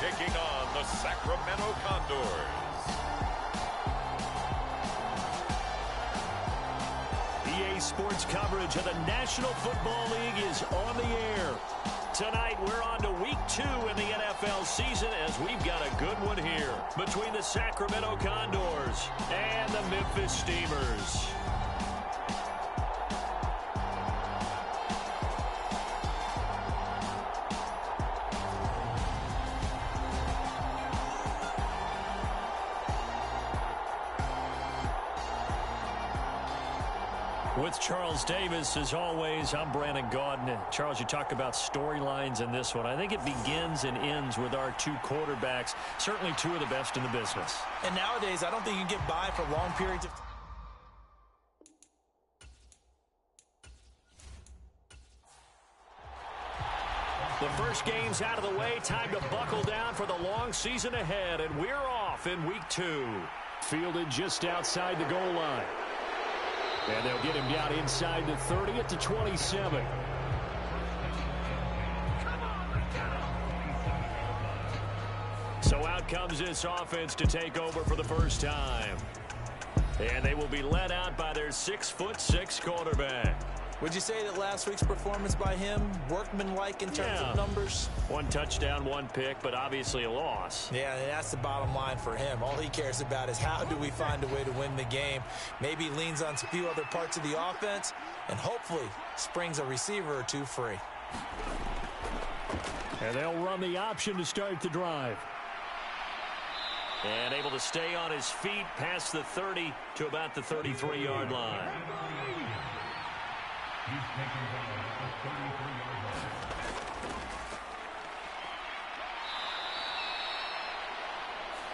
taking on the Sacramento Condors. EA Sports coverage of the National Football League is on the air. Tonight, we're on to Week 2 in the NFL season as we've got a good one here between the Sacramento Condors and the Memphis Steamers. With Charles Davis, as always, I'm Brandon Gaudin. Charles, you talk about storylines in this one. I think it begins and ends with our two quarterbacks, certainly two of the best in the business. And nowadays, I don't think you can get by for long periods of time. The first game's out of the way. Time to buckle down for the long season ahead, and we're off in Week 2. Fielded just outside the goal line. And they'll get him down inside the 30 at the 27. So out comes this offense to take over for the first time. And they will be led out by their 6'6" quarterback. Would you say that last week's performance by him, workmanlike in terms of numbers? One touchdown, one pick, but obviously a loss. Yeah, that's the bottom line for him. All he cares about is how do we find a way to win the game. Maybe leans on a few other parts of the offense, and hopefully springs a receiver or two free. And they'll run the option to start the drive. And able to stay on his feet past the 30 to about the 33-yard line.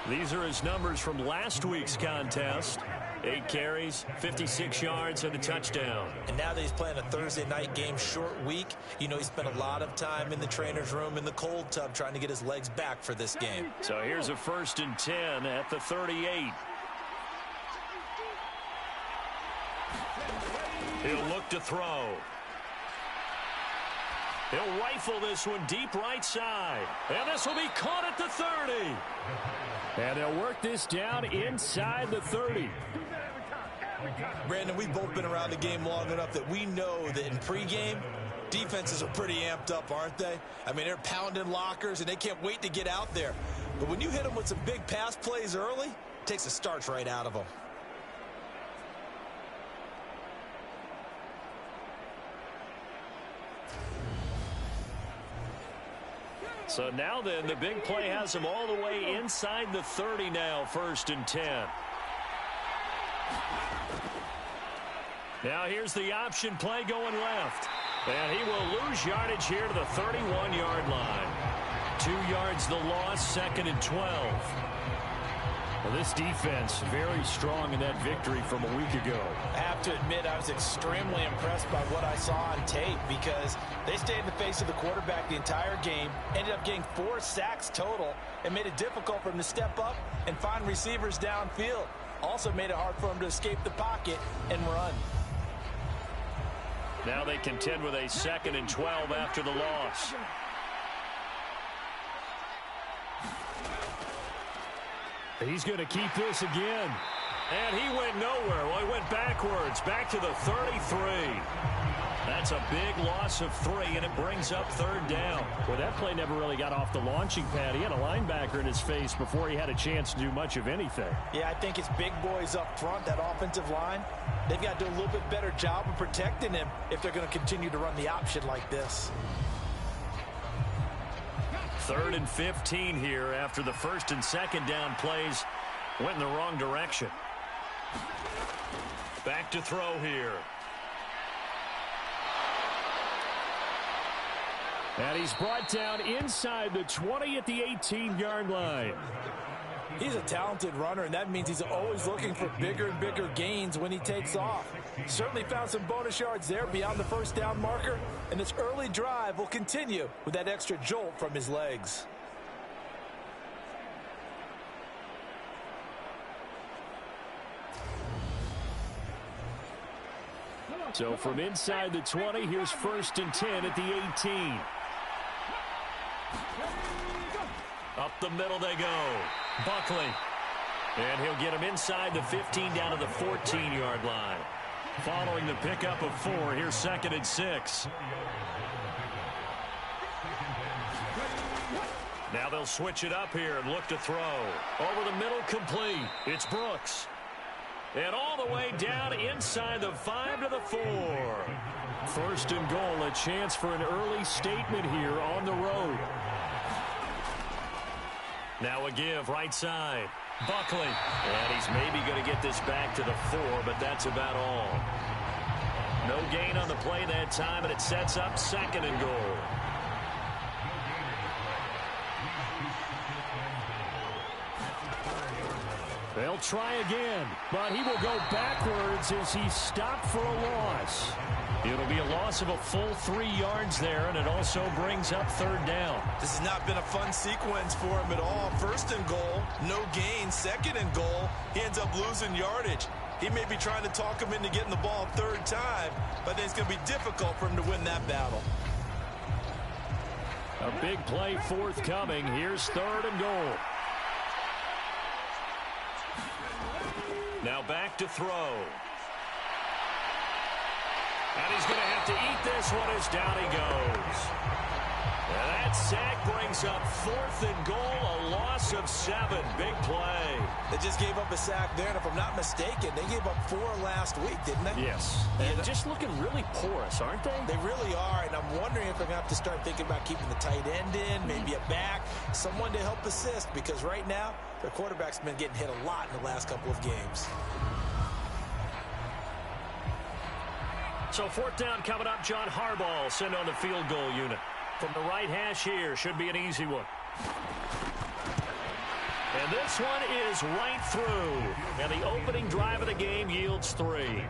These are his numbers from last week's contest. 8 carries, 56 yards, and a touchdown. And now that he's playing a Thursday night game short week, you know he spent a lot of time in the trainer's room in the cold tub trying to get his legs back for this game. So here's a 1st and 10 at the 38. He'll look to throw. He'll rifle this one deep right side. And this will be caught at the 30. And they'll work this down inside the 30. Brandon, we've both been around the game long enough that we know that in pregame, defenses are pretty amped up, aren't they? I mean, they're pounding lockers, and they can't wait to get out there. But when you hit them with some big pass plays early, it takes the starch right out of them. So now then, the big play has him all the way inside the 30 now, 1st and 10. Now here's the option play going left. And he will lose yardage here to the 31-yard line. 2 yards the loss, 2nd and 12. Well, this defense very strong in that victory from a week ago. I have to admit, I was extremely impressed by what I saw on tape because they stayed in the face of the quarterback the entire game, ended up getting 4 sacks total, and made it difficult for him to step up and find receivers downfield. Also made it hard for him to escape the pocket and run. Now they contend with a 2nd and 12 after the loss. He's going to keep this again. And he went nowhere. Well, he went backwards, back to the 33. That's a big loss of 3, and it brings up 3rd down. Well, that play never really got off the launching pad. He had a linebacker in his face before he had a chance to do much of anything. Yeah, I think it's big boys up front, that offensive line. They've got to do a little bit better job of protecting him if they're going to continue to run the option like this. 3rd and 15 here after the 1st and 2nd down plays went in the wrong direction. Back to throw here. And he's brought down inside the 20 at the 18-yard line. He's a talented runner, and that means he's always looking for bigger and bigger gains when he takes off. Certainly found some bonus yards there beyond the 1st down marker, and this early drive will continue with that extra jolt from his legs. So from inside the 20, here's 1st and 10 at the 18. Up the middle they go. Buckley. And he'll get him inside the 15 down to the 14-yard line. Following the pickup of 4, here's 2nd and 6. Now they'll switch it up here and look to throw. Over the middle, complete. It's Brooks. And all the way down inside the 5 to the 4. 1st and goal, a chance for an early statement here on the road. Now a give right side. Buckley. And he's maybe going to get this back to the 4, but that's about all. No gain on the play that time, and it sets up 2nd and goal. They'll try again, but he will go backwards as he's stopped for a loss. It'll be a loss of a full 3 yards there, and it also brings up 3rd down. This has not been a fun sequence for him at all. 1st and goal, no gain. 2nd and goal, he ends up losing yardage. He may be trying to talk him into getting the ball 3rd time, but I think it's going to be difficult for him to win that battle. A big play forthcoming. Here's 3rd and goal. Now back to throw. And he's going to have to eat this one as down he goes. And that sack brings up 4th and goal, a loss of 7. Big play. They just gave up a sack there, and if I'm not mistaken, they gave up 4 last week, didn't they? Yes. And just looking really porous, aren't they? They really are, and I'm wondering if they're going to have to start thinking about keeping the tight end in, maybe a back, someone to help assist, because right now, their quarterback's been getting hit a lot in the last couple of games. So 4th down coming up. John Harbaugh sent on the field goal unit. From the right hash here, should be an easy one. And this one is right through. And the opening drive of the game yields 3.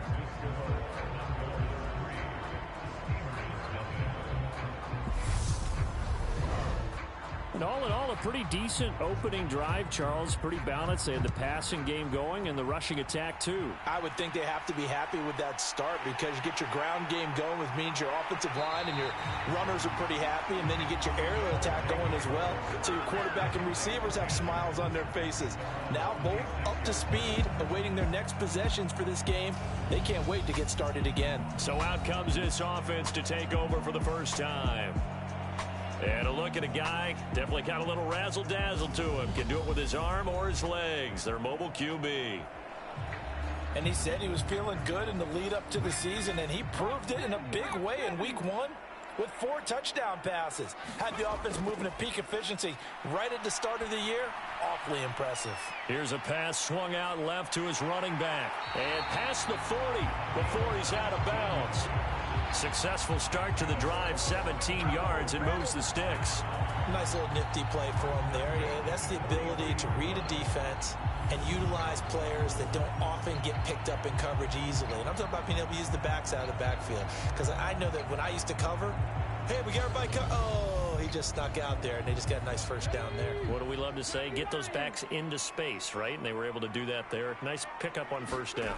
And all in all, a pretty decent opening drive, Charles. Pretty balanced. They had the passing game going and the rushing attack, too. I would think they have to be happy with that start because you get your ground game going, which means your offensive line and your runners are pretty happy, and then you get your aerial attack going as well. So your quarterback and receivers have smiles on their faces. Now both up to speed, awaiting their next possessions for this game. They can't wait to get started again. So out comes this offense to take over for the first time. And a look at a guy, definitely got a little razzle-dazzle to him. Can do it with his arm or his legs. Their mobile QB. And he said he was feeling good in the lead up to the season, and he proved it in a big way in week 1 with 4 touchdown passes. Had the offense moving at peak efficiency right at the start of the year. Awfully impressive. Here's a pass swung out left to his running back. And past the 40 before he's out of bounds. Successful start to the drive, 17 yards, and moves the sticks. Nice little nifty play for him there. Yeah, that's the ability to read a defense and utilize players that don't often get picked up in coverage easily. And I'm talking about being able to use the backs out of the backfield. Because I know that when I used to cover, hey, we got everybody oh, he just snuck out there, and they just got a nice first down there. What do we love to say? Get those backs into space, right? And they were able to do that there. Nice pickup on first down.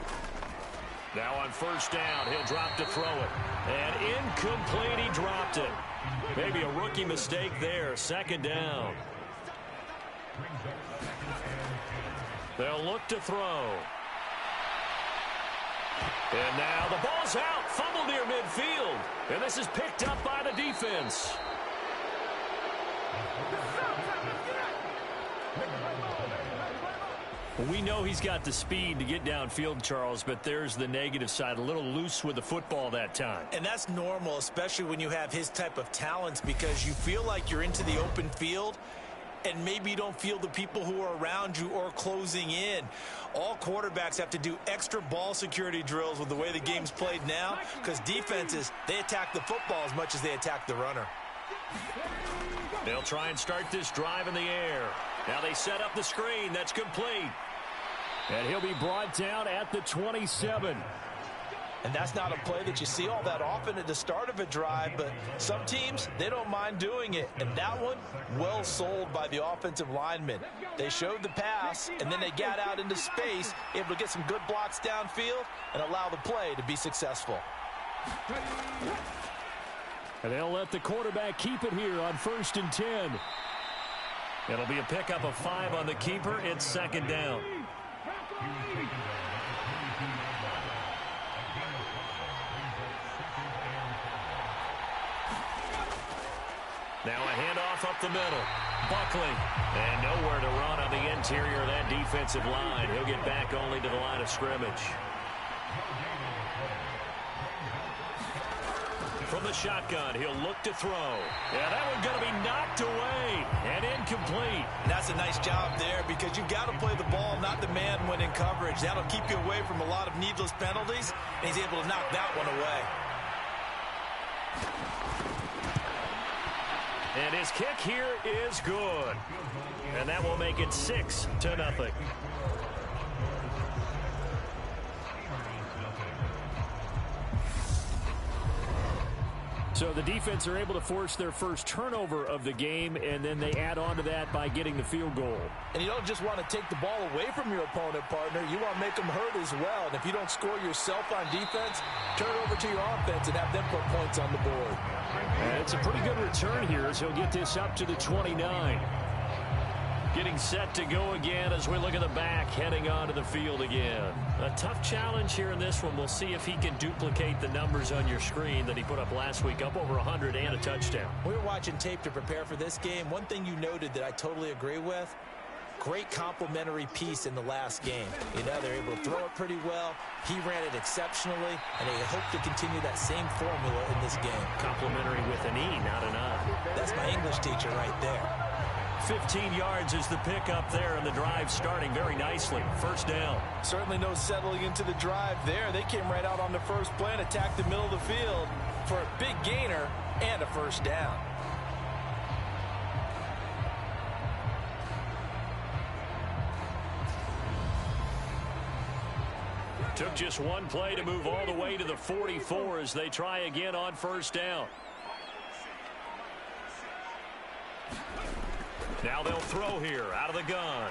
Now on first down, he'll drop to throw it. And incomplete, he dropped it. Maybe a rookie mistake there. 2nd down. They'll look to throw. And now the ball's out. Fumble near midfield. And this is picked up by the defense. We know he's got the speed to get downfield, Charles, but there's the negative side. A little loose with the football that time. And that's normal, especially when you have his type of talents, because you feel like you're into the open field and maybe you don't feel the people who are around you or closing in. All quarterbacks have to do extra ball security drills with the way the game's played now, because defenses, they attack the football as much as they attack the runner. They'll try and start this drive in the air. Now they set up the screen. That's complete. And he'll be brought down at the 27. And that's not a play that you see all that often at the start of a drive, but some teams, they don't mind doing it. And that one, well sold by the offensive lineman. They showed the pass, and then they got out into space, able to get some good blocks downfield and allow the play to be successful. And they'll let the quarterback keep it here on 1st and 10. It'll be a pickup of 5 on the keeper. It's second down. Now a handoff up the middle. Buckley. And nowhere to run on the interior of that defensive line. He'll get back only to the line of scrimmage. From the shotgun, he'll look to throw. Yeah, that one's going to be knocked away and incomplete. And that's a nice job there because you've got to play the ball, not the man when in coverage. That'll keep you away from a lot of needless penalties, and he's able to knock that one away. And his kick here is good. And that will make it 6-0. So the defense are able to force their first turnover of the game, and then they add on to that by getting the field goal. And you don't just want to take the ball away from your opponent, partner. You want to make them hurt as well. And if you don't score yourself on defense, turn it over to your offense and have them put points on the board. And it's a pretty good return here as he'll get this up to the 29. Getting set to go again as we look at the back, heading onto the field again. A tough challenge here in this one. We'll see if he can duplicate the numbers on your screen that he put up last week, up over 100 and a touchdown. We were watching tape to prepare for this game. One thing you noted that I totally agree with, great complementary piece in the last game. You know, they're able to throw it pretty well. He ran it exceptionally, and they hope to continue that same formula in this game. Complimentary with an E, not an I. That's my English teacher right there. 15 yards is the pickup there, and the drive starting very nicely. First down. Certainly no settling into the drive there. They came right out on the first play and attacked the middle of the field for a big gainer and a first down. Took just one play to move all the way to the 44 as they try again on first down. Now they'll throw here out of the gun.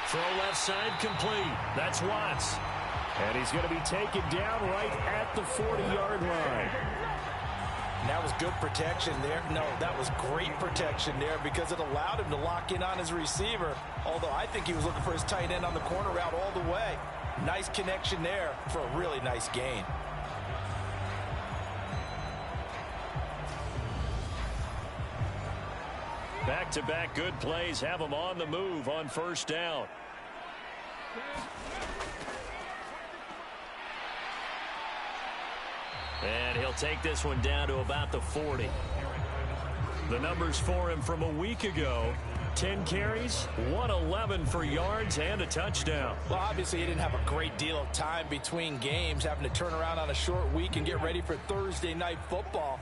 Throw left side complete. That's Watts. And he's going to be taken down right at the 40-yard line. And that was good protection there. No, that was great protection there because it allowed him to lock in on his receiver. Although I think he was looking for his tight end on the corner route all the way. Nice connection there for a really nice gain. Back-to-back good plays have him on the move on first down. And he'll take this one down to about the 40. The numbers for him from a week ago: 10 carries, 111 for yards, and a touchdown. Well, obviously he didn't have a great deal of time between games, having to turn around on a short week and get ready for Thursday night football.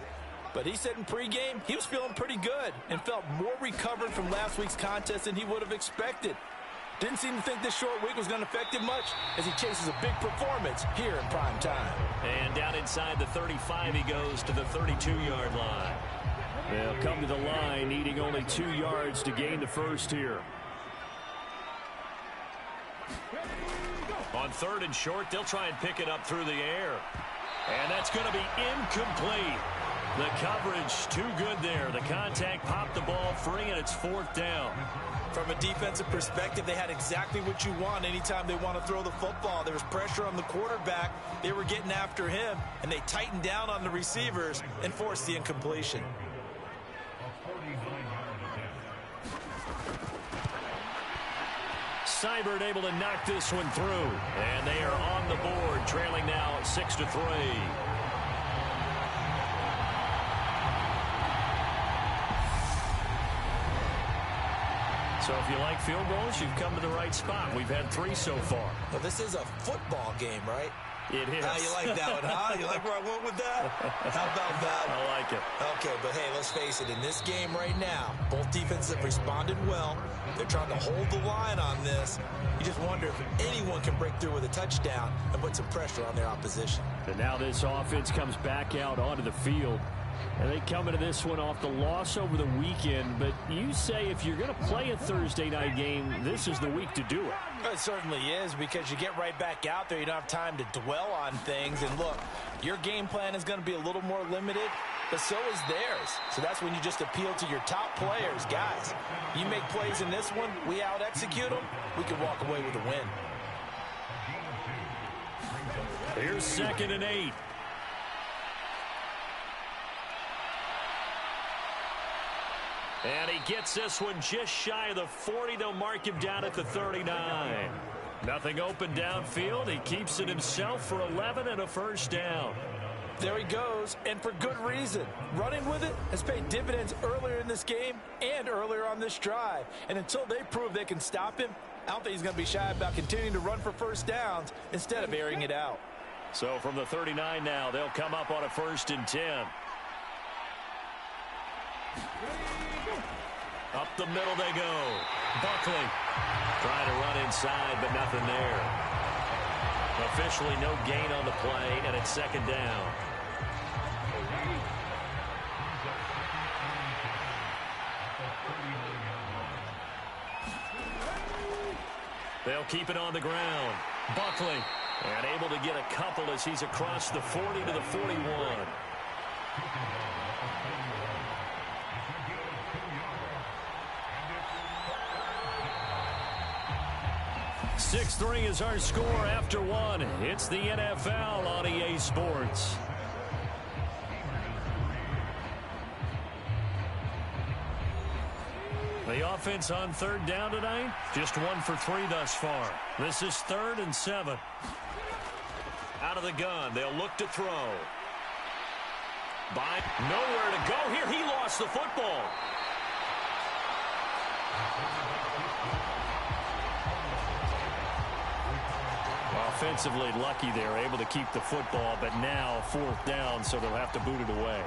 But he said in pregame he was feeling pretty good and felt more recovered from last week's contest than he would have expected. Didn't seem to think this short week was going to affect him much as he chases a big performance here in prime time. And down inside the 35 he goes to the 32-yard line. They'll come to the line needing only 2 yards to gain the first here. On third and short, they'll try and pick it up through the air. And that's going to be incomplete. The coverage too good there. The contact popped the ball free, and it's fourth down. From a defensive perspective, they had exactly what you want anytime they want to throw the football. There was pressure on the quarterback. They were getting after him, and they tightened down on the receivers and forced the incompletion. Seibert able to knock this one through. And they are on the board, trailing now 6-3. So if you like field goals, you've come to the right spot. We've had 3 so far. Well, this is a football game, right? It is. How you like that one, huh? You like where I went with that? How about that? I like it. Okay, but hey, let's face it. In this game right now, both defenses have responded well. They're trying to hold the line on this. You just wonder if anyone can break through with a touchdown and put some pressure on their opposition. And now this offense comes back out onto the field. And they come into this one off the loss over the weekend. But you say if you're going to play a Thursday night game, this is the week to do it. It certainly is, because you get right back out there. You don't have time to dwell on things. And look, your game plan is going to be a little more limited. but so is theirs. So that's when you just appeal to your top players. Guys, you make plays in this one, we out-execute them, we can walk away with a win. Here's 2nd and 8. And he gets this one just shy of the 40. They'll mark him down at the 39. Nothing open downfield. He keeps it himself for 11 and a first down. There he goes, and for good reason. Running with it has paid dividends earlier in this game and earlier on this drive. And until they prove they can stop him, I don't think he's going to be shy about continuing to run for first downs instead of airing it out. So from the 39 now, they'll come up on a 1st and 10. Up the middle they go. Buckley trying to run inside, but nothing there. Officially no gain on the play, and it's 2nd down. They'll keep it on the ground. Buckley, and able to get a couple as he's across the 40 to the 41. 6-3 is our score after 1. It's the NFL on EA Sports. The offense on 3rd down tonight, just 1 for 3 thus far. This is 3rd and 7. Out of the gun, they'll look to throw. By nowhere to go here. He lost the football. Offensively lucky they're able to keep the football, but now 4th down, so they'll have to boot it away.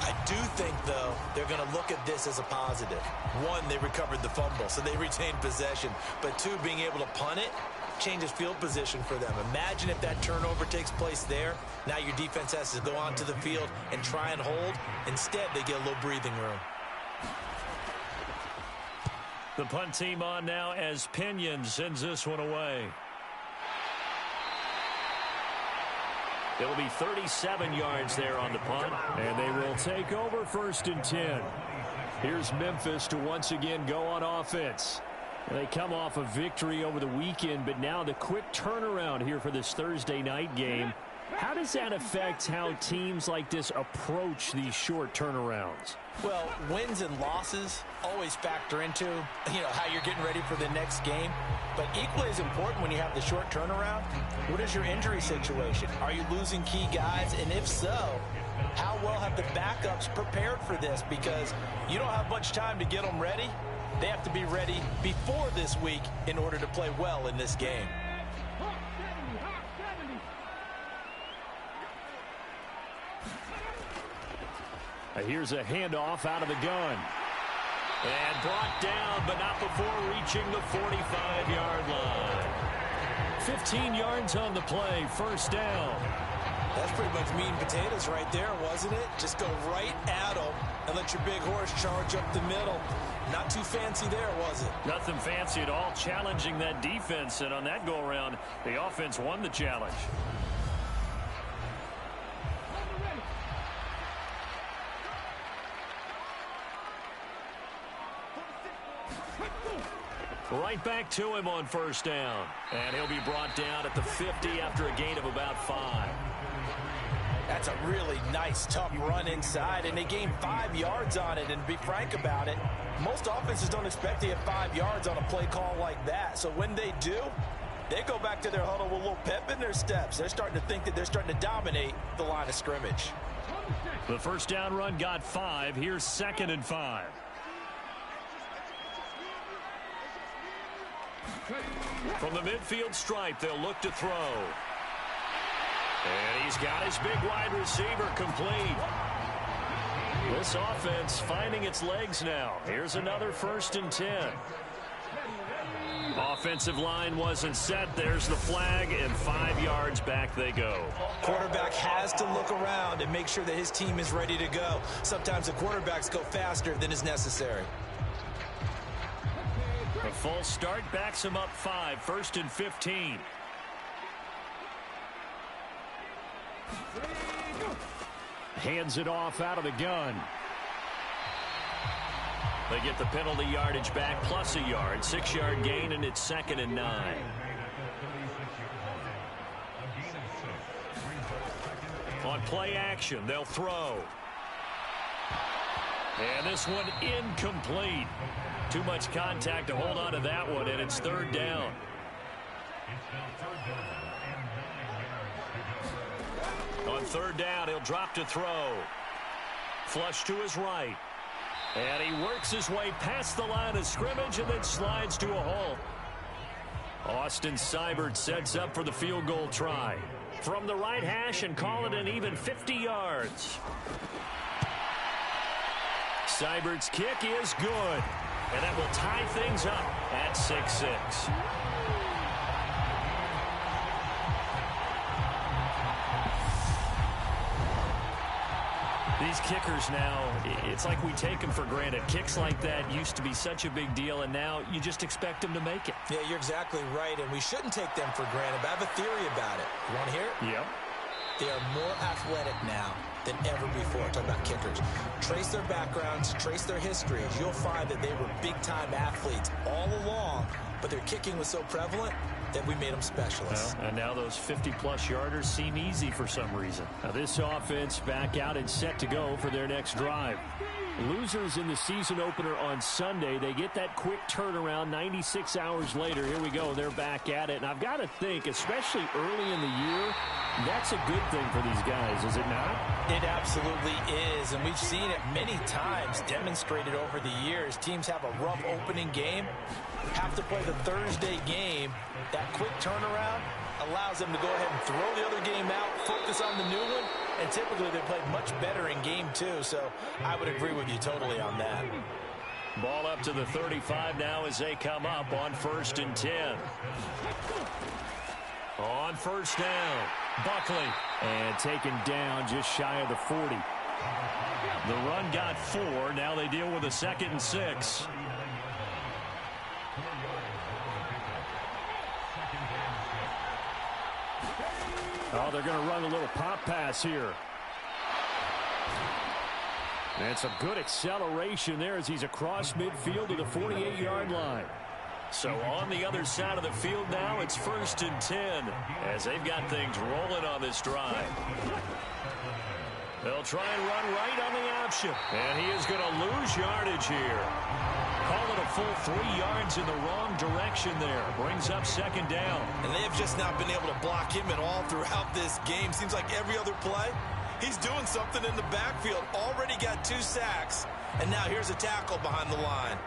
I do think, though, they're going to look at this as a positive. 1, they recovered the fumble, so they retained possession. But 2, being able to punt it changes field position for them. Imagine if that turnover takes place there. Now your defense has to go onto the field and try and hold. Instead, they get a little breathing room. The punt team on now as Pinion sends this one away. It'll be 37 yards there on the punt, and they will take over 1st and 10. Here's Memphis to once again go on offense. They come off a victory over the weekend, but now the quick turnaround here for this Thursday night game. How does that affect how teams like this approach these short turnarounds? Well, wins and losses always factor into, how you're getting ready for the next game. But equally as important when you have the short turnaround, what is your injury situation? Are you losing key guys? And if so, how well have the backups prepared for this? Because you don't have much time to get them ready. They have to be ready before this week in order to play well in this game. Here's a handoff out of the gun. And brought down, but not before reaching the 45-yard line. 15 yards on the play, 1st down. That's pretty much meat and potatoes right there, wasn't it? Just go right at them and let your big horse charge up the middle. Not too fancy there, was it? Nothing fancy at all, challenging that defense. And on that go-around, the offense won the challenge. Right back to him on 1st down. And he'll be brought down at the 50 after a gain of about 5. That's a really nice, tough run inside, and they gained 5 yards on it. And to be frank about it, most offenses don't expect to get 5 yards on a play call like that. So when they do, they go back to their huddle with a little pep in their steps. They're starting to think that they're starting to dominate the line of scrimmage. The 1st down run got 5. Here's 2nd and 5. From the midfield stripe, they'll look to throw. And he's got his big wide receiver complete. This offense finding its legs now. Here's another 1st and 10. Offensive line wasn't set. There's the flag, and 5 yards back they go. Quarterback has to look around and make sure that his team is ready to go. Sometimes the quarterbacks go faster than is necessary. A false start backs him up 5, 1st and 15. Hands it off out of the gun. They get the penalty yardage back plus a yard. 6-yard gain, and it's 2nd and 9. On play action, they'll throw. And this one incomplete. Too much contact to hold on to that one, and it's 3rd down. On 3rd down, he'll drop to throw. Flush to his right. And he works his way past the line of scrimmage and then slides to a halt. Austin Seibert sets up for the field goal try. From the right hash and call it an even 50 yards. Seibert's kick is good. And that will tie things up at 6-6. These kickers now, it's like we take them for granted. Kicks like that used to be such a big deal, and now you just expect them to make it. Yeah, you're exactly right, and we shouldn't take them for granted, but I have a theory about it. You want to hear it? Yep. They are more athletic now than ever before. Talk about kickers. Trace their backgrounds, trace their histories. You'll find that they were big-time athletes all along, but their kicking was so prevalent that we made them specialists. Well, and now those 50-plus yarders seem easy for some reason. Now this offense back out and set to go for their next drive. Losers in the season opener on Sunday, they get that quick turnaround 96 hours later. Here we go. They're back at it. And I've got to think, especially early in the year, that's a good thing for these guys, is it not? It absolutely is, and we've seen it many times demonstrated over the years. Teams have a rough opening game, have to play the Thursday game. That quick turnaround allows them to go ahead and throw the other game out, focus on the new one, and typically they play much better in game 2, so I would agree with you totally on that. Ball up to the 35 now as they come up on 1st and 10. On 1st down, Buckley. And taken down just shy of the 40. The run got 4. Now they deal with a 2nd and 6. Oh, they're going to run a little pop pass here. And some good acceleration there as he's across midfield to the 48-yard line. So on the other side of the field now, it's 1st and 10 as they've got things rolling on this drive. They'll try and run right on the option. And he is going to lose yardage here. Call it a full 3 yards in the wrong direction there. Brings up 2nd down. And they have just not been able to block him at all throughout this game. Seems like every other play, he's doing something in the backfield. Already got 2 sacks. And now here's a tackle behind the line.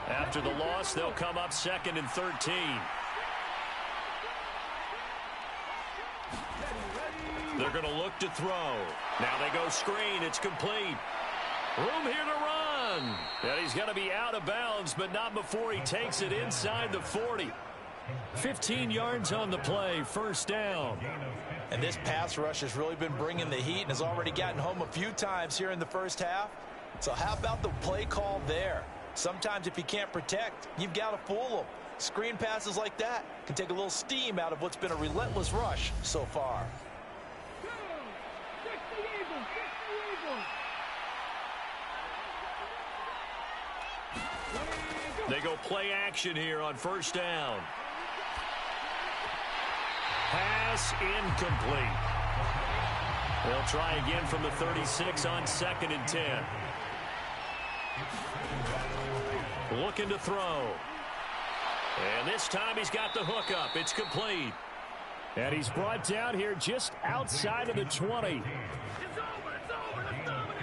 After the loss, they'll come up 2nd and 13. They're going to look to throw. Now they go screen. It's complete. Room here to run. And he's going to be out of bounds, but not before he takes it inside the 40. 15 yards on the play. 1st down. And this pass rush has really been bringing the heat and has already gotten home a few times here in the first half. So how about the play call there? Sometimes if you can't protect, you've got to fool them. Screen passes like that can take a little steam out of what's been a relentless rush so far. They go play action here on 1st down. Pass incomplete. They'll try again from the 36 on 2nd and 10. Looking to throw. And this time he's got the hook up. It's complete. And he's brought down here just outside of the 20.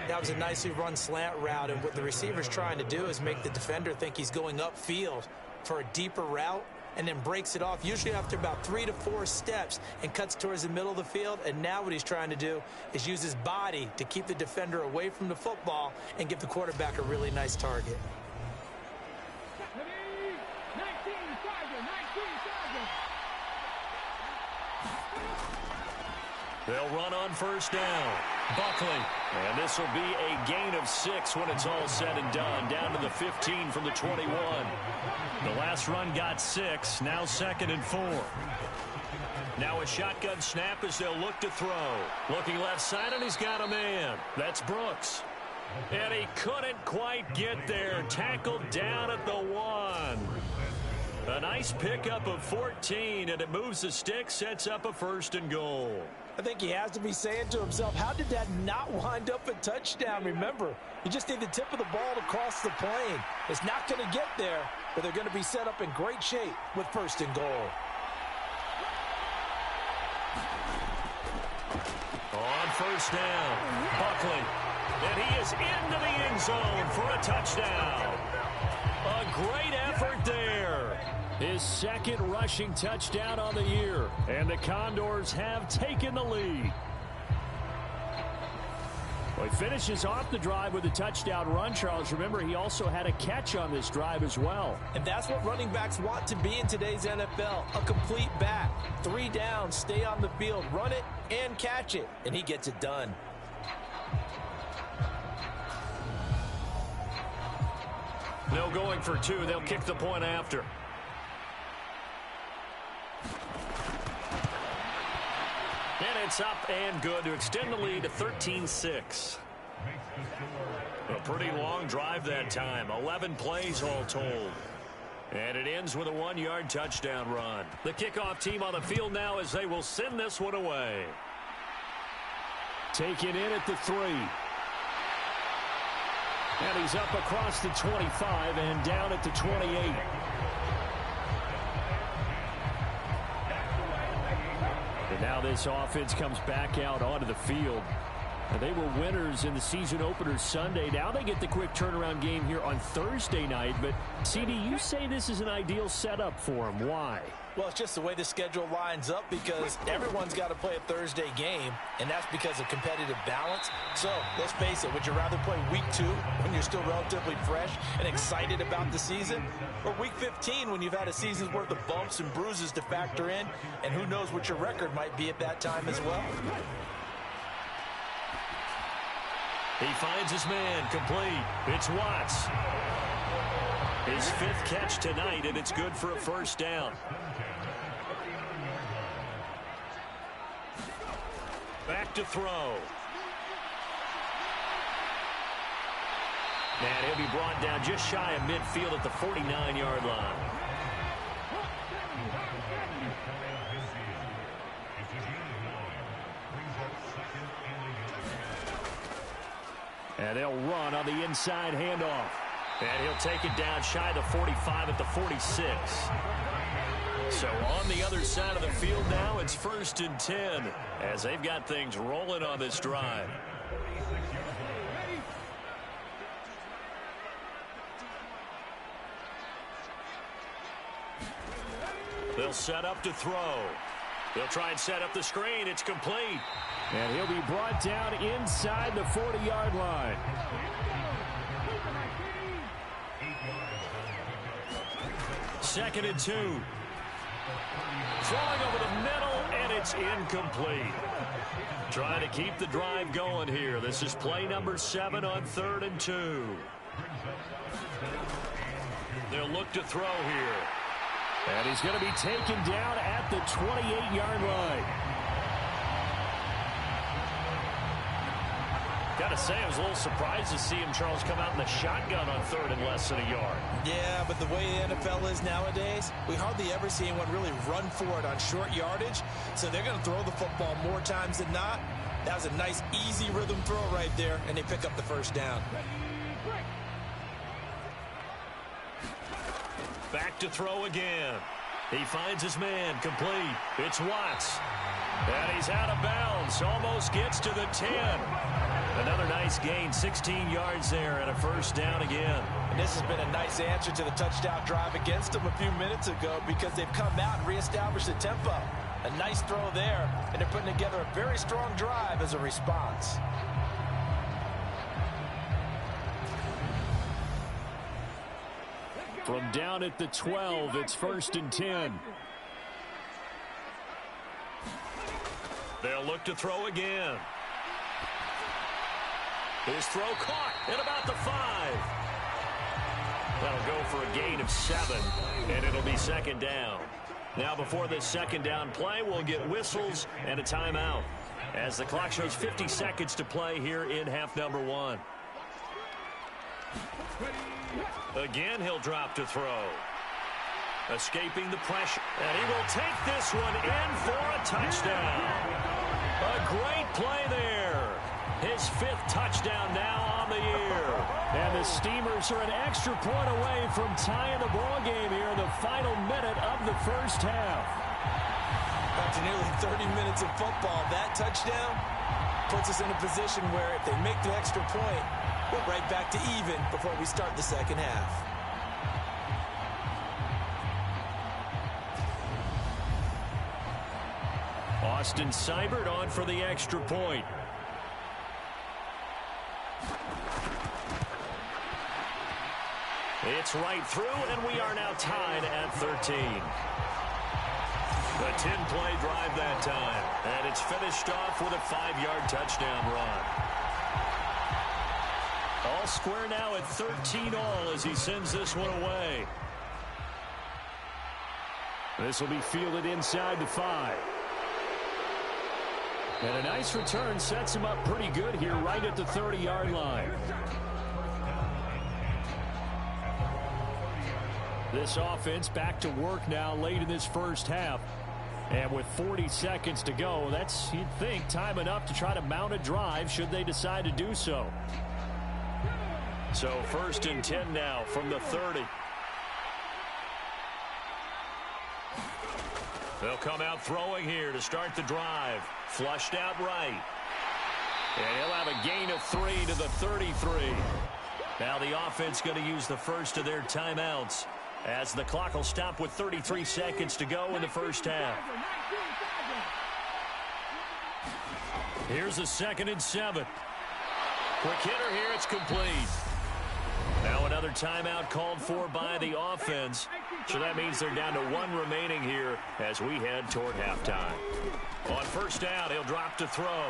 That was a nicely run slant route, and what the receiver's trying to do is make the defender think he's going upfield for a deeper route and then breaks it off, usually after about 3 to 4 steps, and cuts towards the middle of the field. And now what he's trying to do is use his body to keep the defender away from the football and give the quarterback a really nice target. They'll run on first down. Buckley. And this will be a gain of 6 when it's all said and done. Down to the 15 from the 21. The last run got 6. Now 2nd and 4. Now a shotgun snap as they'll look to throw. Looking left side, and he's got a man. That's Brooks. And he couldn't quite get there. Tackled down at the 1. A nice pickup of 14, and it moves the stick, sets up a 1st and goal. I think he has to be saying to himself, how did that not wind up a touchdown? Remember, you just need the tip of the ball to cross the plane. It's not going to get there, but they're going to be set up in great shape with 1st and goal. On first down, Buckley. And he is into the end zone for a touchdown. A great effort there. His 2nd rushing touchdown on the year. And the Condors have taken the lead. Well, he finishes off the drive with a touchdown run, Charles. Remember, he also had a catch on this drive as well. And that's what running backs want to be in today's NFL, a complete back. 3 downs, stay on the field, run it, and catch it. And he gets it done. No going for 2. They'll kick the point after. And it's up and good to extend the lead to 13-6. A pretty long drive that time. 11 plays all told. And it ends with a 1-yard touchdown run. The kickoff team on the field now as they will send this one away. Taken in at the 3. And he's up across the 25 and down at the 28. And now this offense comes back out onto the field. And they were winners in the season opener Sunday. Now they get the quick turnaround game here on Thursday night. But, CD, you say this is an ideal setup for them. Why? Well, it's just the way the schedule lines up because everyone's got to play a Thursday game, and that's because of competitive balance. So, let's face it, would you rather play week 2 when you're still relatively fresh and excited about the season, or week 15 when you've had a season's worth of bumps and bruises to factor in, and who knows what your record might be at that time as well? He finds his man, complete. It's Watts. His 5th catch tonight, and it's good for a 1st down. Back to throw. And he'll be brought down just shy of midfield at the 49-yard line. And they'll run on the inside handoff. And he'll take it down shy of the 45 at the 46. So on the other side of the field now, it's 1st and 10 as they've got things rolling on this drive. They'll set up to throw. They'll try and set up the screen. It's complete. And he'll be brought down inside the 40-yard line. Second and 2. Throwing over the middle, and it's incomplete. Trying to keep the drive going here. This is play number 7 on 3rd and 2. They'll look to throw here. And he's going to be taken down at the 28-yard line. Got to say, I was a little surprised to see him, Charles, come out in the shotgun on 3rd and less than a yard. Yeah, but the way the NFL is nowadays, we hardly ever see anyone really run for it on short yardage. So they're going to throw the football more times than not. That was a nice, easy rhythm throw right there, and they pick up the 1st down. Back to throw again. He finds his man, complete. It's Watts. And he's out of bounds. Almost gets to the 10. Another nice gain, 16 yards there and a 1st down again. And this has been a nice answer to the touchdown drive against them a few minutes ago because they've come out and reestablished the tempo. A nice throw there, and they're putting together a very strong drive as a response. From down at the 12, it's 1st and 10. They'll look to throw again. His throw caught at about the 5. That'll go for a gain of 7, and it'll be second down. Now before this second down play, we'll get whistles and a timeout as the clock shows 50 seconds to play here in half number 1. Again, he'll drop to throw. Escaping the pressure, and he will take this one in for a touchdown. A great play there. His 5th touchdown now on the year. And the Steamers are an extra point away from tying the ball game here in the final minute of the first half. After nearly 30 minutes of football, that touchdown puts us in a position where if they make the extra point, we're right back to even before we start the second half. Austin Seibert on for the extra point. It's right through, and we are now tied at 13. A 10-play drive that time, and it's finished off with a 5-yard touchdown run. All square now at 13 all as he sends this one away. This will be fielded inside the 5. And a nice return sets him up pretty good here right at the 30-yard line. This offense back to work now late in this first half. And with 40 seconds to go, that's, you'd think, time enough to try to mount a drive should they decide to do so. So 1st and 10 now from the 30. They'll come out throwing here to start the drive. Flushed out right. And he'll have a gain of 3 to the 33. Now the offense going to use the first of their timeouts as the clock will stop with 33 seconds to go in the first half. Here's a 2nd and 7. Quick hitter here, it's complete. Now another timeout called for by the offense. So that means they're down to 1 remaining here as we head toward halftime. On first down, he'll drop to throw.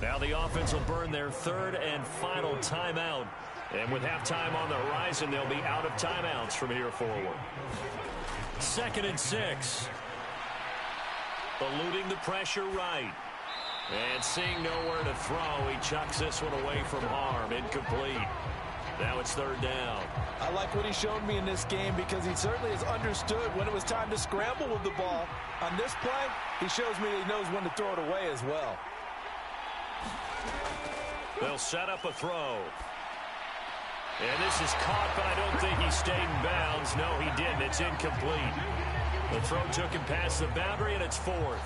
Now the offense will burn their 3rd and final timeout. And with halftime on the horizon, they'll be out of timeouts from here forward. 2nd and 6. Eluding the pressure right. And seeing nowhere to throw, he chucks this one away from harm. Incomplete. Now it's 3rd down. I like what he showed me in this game because he certainly has understood when it was time to scramble with the ball. On this play, he shows me he knows when to throw it away as well. They'll set up a throw. And this is caught, but I don't think he stayed in bounds. No, he didn't. It's incomplete. The throw took him past the boundary, and it's 4th.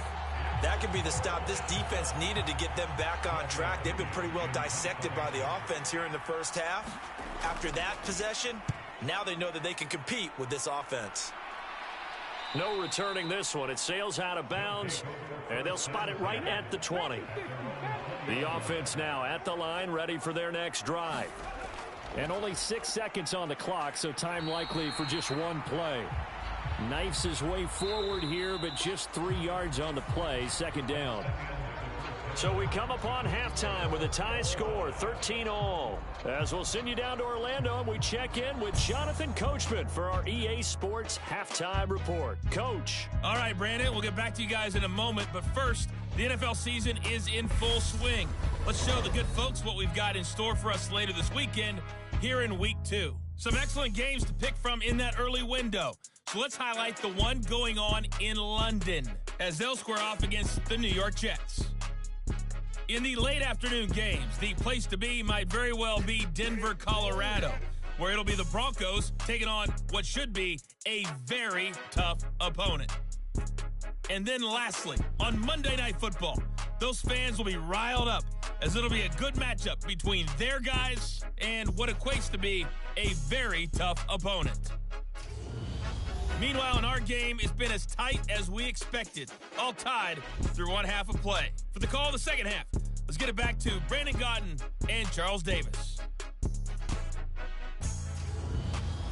That could be the stop this defense needed to get them back on track. They've been pretty well dissected by the offense here in the first half. After that possession, now they know that they can compete with this offense. No returning this one. It sails out of bounds, and they'll spot it right at the 20. The offense now at the line, ready for their next drive. And only 6 seconds on the clock, so time likely for just 1 play. Knifes his way forward here, but just 3 yards on the play. 2nd down. So we come upon halftime with a tie score, 13-all. As we'll send you down to Orlando, and we check in with Jonathan Coachman for our EA Sports Halftime Report. Coach. All right, Brandon, we'll get back to you guys in a moment, but first, the NFL season is in full swing. Let's show the good folks what we've got in store for us later this weekend here in Week 2. Some excellent games to pick from in that early window. So let's highlight the one going on in London as they'll square off against the New York Jets. In the late afternoon games, the place to be might very well be Denver, Colorado, where it'll be the Broncos taking on what should be a very tough opponent. And then lastly, on Monday Night Football, those fans will be riled up as it'll be a good matchup between their guys and what equates to be a very tough opponent. Meanwhile, in our game, it's been as tight as we expected, all tied through 1 half of play. For the call of the second half, let's get it back to Brandon Gaudin and Charles Davis.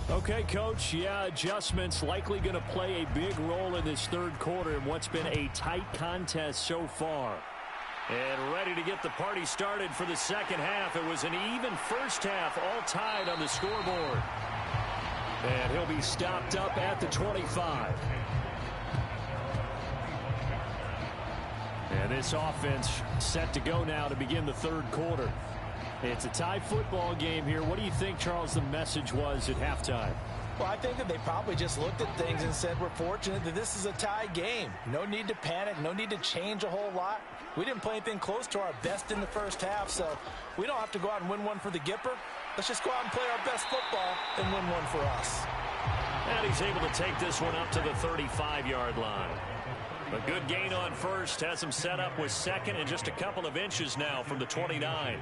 Okay, Coach, yeah, adjustments likely going to play a big role in this third quarter in what's been a tight contest so far. And ready to get the party started for the second half. It was an even first half, all tied on the scoreboard. And he'll be stopped up at the 25. And this offense set to go now to begin the third quarter. It's a tie football game here. What do you think, Charles, the message was at halftime? Well, I think that they probably just looked at things and said, we're fortunate that this is a tie game. No need to panic. No need to change a whole lot. We didn't play anything close to our best in the first half, so we don't have to go out and win one for the Gipper. Let's just go out and play our best football and win one for us. And he's able to take this one up to the 35-yard line. A good gain on first has him set up with second and just a couple of inches now from the 29.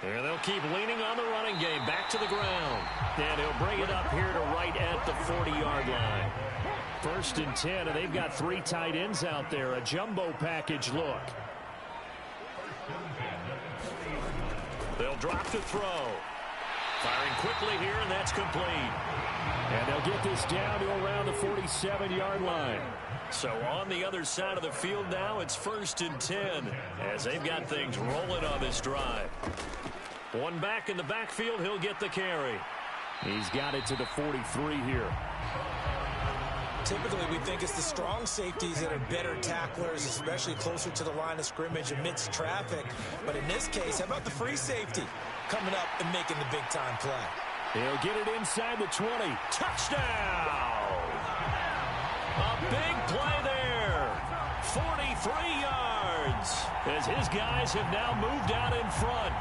And they'll keep leaning on the running game back to the ground. And he'll bring it up here to right at the 40-yard line. First and 10, and they've got three tight ends out there. A jumbo package look. They'll drop to throw. Firing quickly here, and that's complete. And they'll get this down to around the 47-yard line. So on the other side of the field now, it's first and 10 as they've got things rolling on this drive. One back in the backfield, he'll get the carry. He's got it to the 43 here. Typically, we think it's the strong safeties that are better tacklers, especially closer to the line of scrimmage amidst traffic. But in this case, how about the free safety coming up and making the big-time play? He'll get it inside the 20. Touchdown! A big play there. 43 yards as his guys have now moved out in front.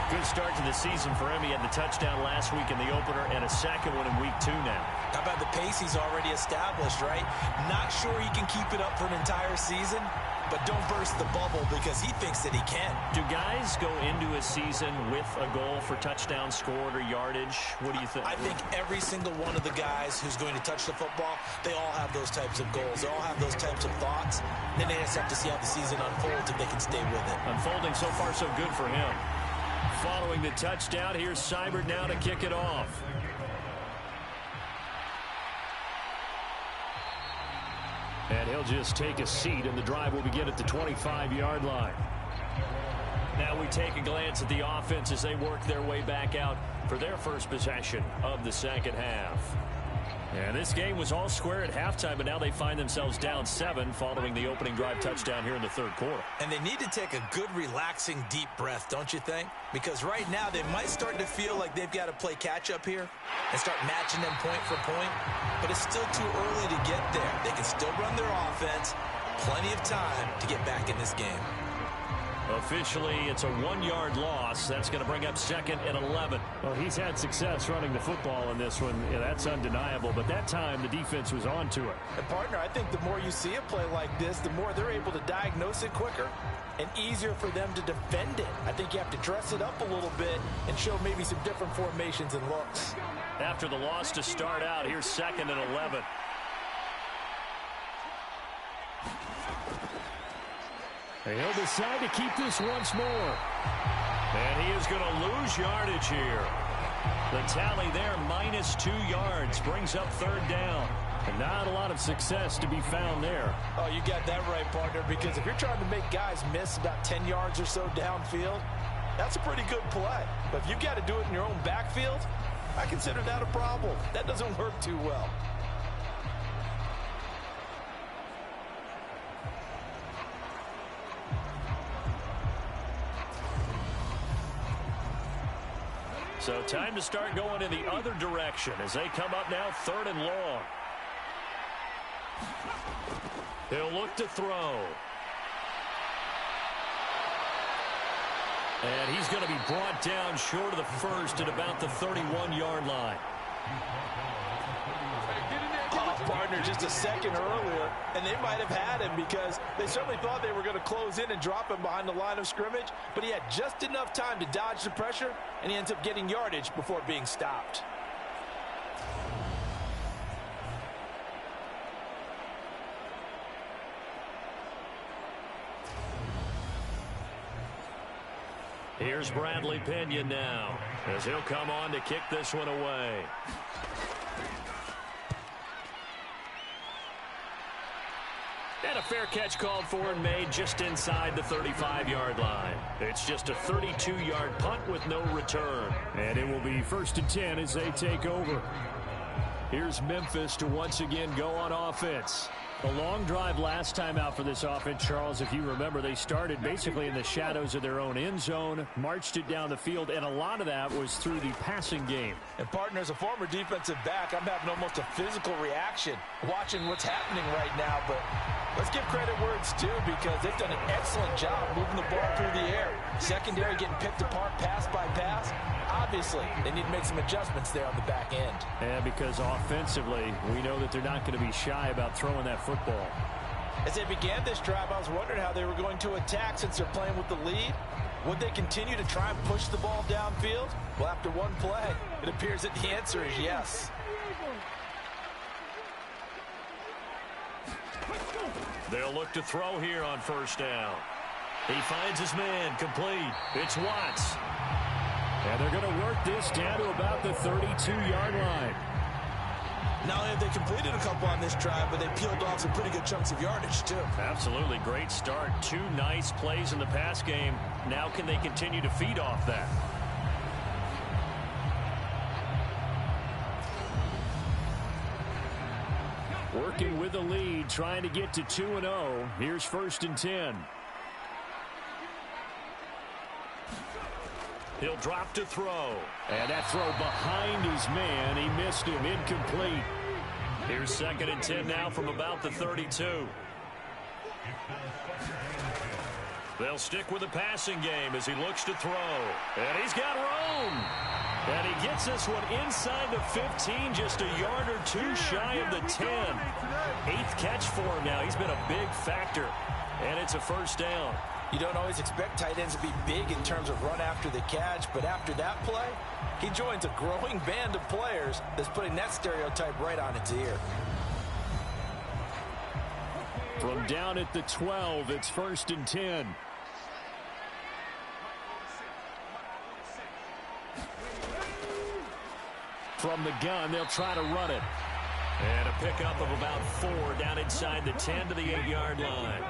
Good start to the season for him. He had the touchdown last week in the opener and a second one in week 2 now. How about the pace he's already established, right? Not sure he can keep it up for an entire season, but don't burst the bubble because he thinks that he can. Do guys go into a season with a goal for touchdown scored or yardage? What do you think? I think every single one of the guys who's going to touch the football, they all have those types of goals. They all have those types of thoughts. Then they just have to see how the season unfolds if they can stay with it. Unfolding so far so good for him. Following the touchdown, here's Seibert now to kick it off. And he'll just take a seat, and the drive will begin at the 25-yard line. Now we take a glance at the offense as they work their way back out for their first possession of the second half. And this game was all square at halftime, but now they find themselves down 7 following the opening drive touchdown here in the third quarter. And they need to take a good, relaxing, deep breath, don't you think? Because right now they might start to feel like they've got to play catch-up here and start matching them point for point. But it's still too early to get there. They can still run their offense. Plenty of time to get back in this game. Officially, it's a 1-yard loss. That's going to bring up second and 11. Well, he's had success running the football in this one. Yeah, that's undeniable. But that time, the defense was on to it. And, partner, I think the more you see a play like this, the more they're able to diagnose it quicker and easier for them to defend it. I think you have to dress it up a little bit and show maybe some different formations and looks. After the loss to start out, here's second and 11. He'll decide to keep this once more. And he is going to lose yardage here. The tally there, -2 yards, brings up third down. And not a lot of success to be found there. Oh, you got that right, partner, because if you're trying to make guys miss about 10 yards or so downfield, that's a pretty good play. But if you've got to do it in your own backfield, I consider that a problem. That doesn't work too well. So time to start going in the other direction as they come up now third and long. He'll look to throw. And he's going to be brought down short of the first at about the 31-yard line. Partner just a second earlier, and they might have had him because they certainly thought they were going to close in and drop him behind the line of scrimmage, but he had just enough time to dodge the pressure, and he ends up getting yardage before being stopped. Here's Bradley Pinion now, as he'll come on to kick this one away. And a fair catch called for and made just inside the 35-yard line. It's just a 32-yard punt with no return. And it will be 1st and 10 as they take over. Here's Memphis to once again go on offense. A long drive last time out for this offense, Charles. If you remember, they started basically in the shadows of their own end zone, marched it down the field, and a lot of that was through the passing game. And, partner, as a former defensive back, I'm having almost a physical reaction watching what's happening right now. But let's give credit where it's due, because they've done an excellent job moving the ball through the air. Secondary getting picked apart pass by pass. Obviously, they need to make some adjustments there on the back end. And because offensively, we know that they're not going to be shy about throwing that football. As they began this drive, I was wondering how they were going to attack since they're playing with the lead. Would they continue to try and push the ball downfield? Well, after one play, it appears that the answer is yes. They'll look to throw here on 1st down. He finds his man, complete. It's Watts. And they're going to work this down to about the 32-yard line. Not only have they completed a couple on this drive, but they peeled off some pretty good chunks of yardage, too. Absolutely. Great start. 2 nice plays in the pass game. Now can they continue to feed off that? Working with the lead, trying to get to 2-0. Here's 1st and 10. He'll drop to throw. And that throw behind his man. He missed him. Incomplete. Here's 2nd and 10 now from about the 32. They'll stick with the passing game as he looks to throw. And he's got room. And he gets this one inside the 15, just a yard or 2 shy of the 10. 8th catch for him now. He's been a big factor. And it's a 1st down. You don't always expect tight ends to be big in terms of run after the catch, but after that play, he joins a growing band of players that's putting that stereotype right on its ear. From down at the 12, it's 1st and 10. From the gun, they'll try to run it. And a pickup of about 4 down inside the 10 to the 8-yard line.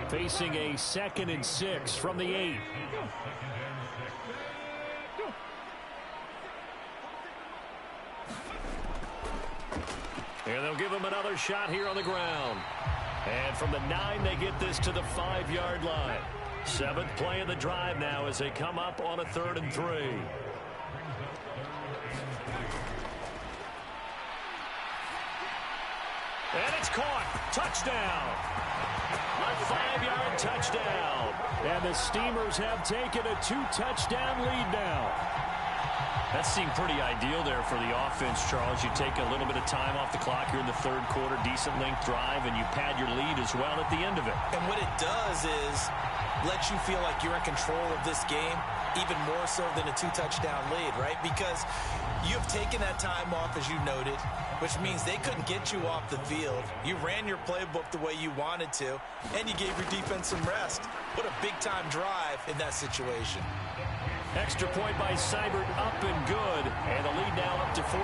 Facing a 2nd and 6 from the 8. And they'll give him another shot here on the ground. And from the 9, they get this to the 5-yard line. 7th play of the drive now as they come up on a 3rd and 3. And it's caught. Touchdown. A 5-yard touchdown. And the Steamers have taken a 2-touchdown lead now. That seemed pretty ideal there for the offense, Charles. You take a little bit of time off the clock here in the 3rd quarter, decent length drive, and you pad your lead as well at the end of it. And what it does is let you feel like you're in control of this game, even more so than a 2-touchdown lead, right? Because you've taken that time off, as you noted, which means they couldn't get you off the field. You ran your playbook the way you wanted to, and you gave your defense some rest. What a big-time drive in that situation. Extra point by Seibert, up and good, and the lead now up to 14.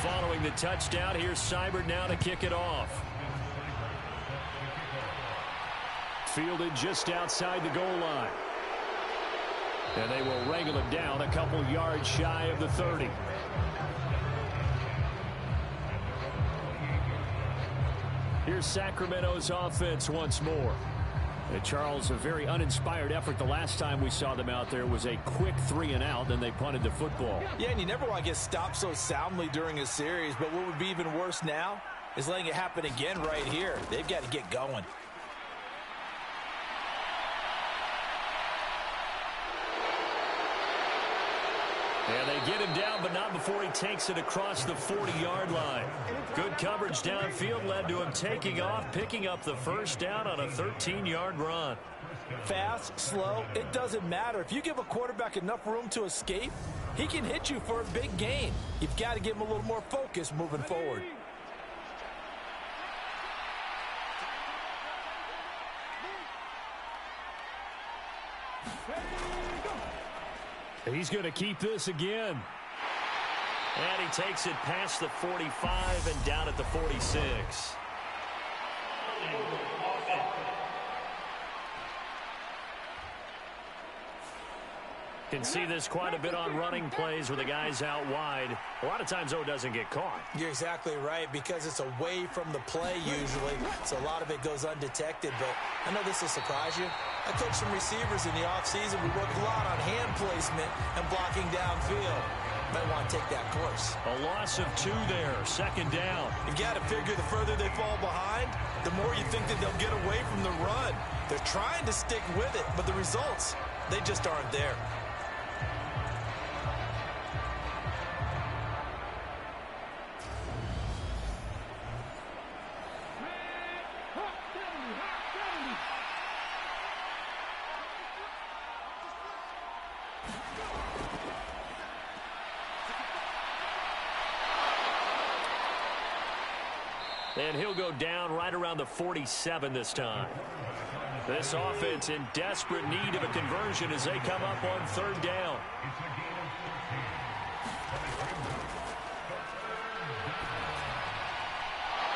Following the touchdown, here's Seibert now to kick it off. Fielded just outside the goal line. And they will wrangle it down a couple yards shy of the 30. Here's Sacramento's offense once more. And Charles, a very uninspired effort. The last time we saw them out there was a quick 3-and-out, then they punted the football. Yeah, and you never want to get stopped so soundly during a series, but what would be even worse now is letting it happen again right here. They've got to get going. And they get him down, but not before he takes it across the 40-yard line. Good coverage downfield led to him taking off, picking up the 1st down on a 13-yard run. Fast, slow, it doesn't matter. If you give a quarterback enough room to escape, he can hit you for a big gain. You've got to give him a little more focus moving forward. He's going to keep this again. And he takes it past the 45 and down at the 46. Can see this quite a bit on running plays where the guy's out wide. A lot of times, though, it doesn't get caught. You're exactly right, because it's away from the play usually, so a lot of it goes undetected. But I know this will surprise you. I coached some receivers in the offseason. We worked a lot on hand placement and blocking downfield. Might want to take that course. A loss of 2 there, second down. You've got to figure the further they fall behind, the more you think that they'll get away from the run. They're trying to stick with it, but the results, they just aren't there. And he'll go down right around the 47 this time. This offense in desperate need of a conversion as they come up on third down.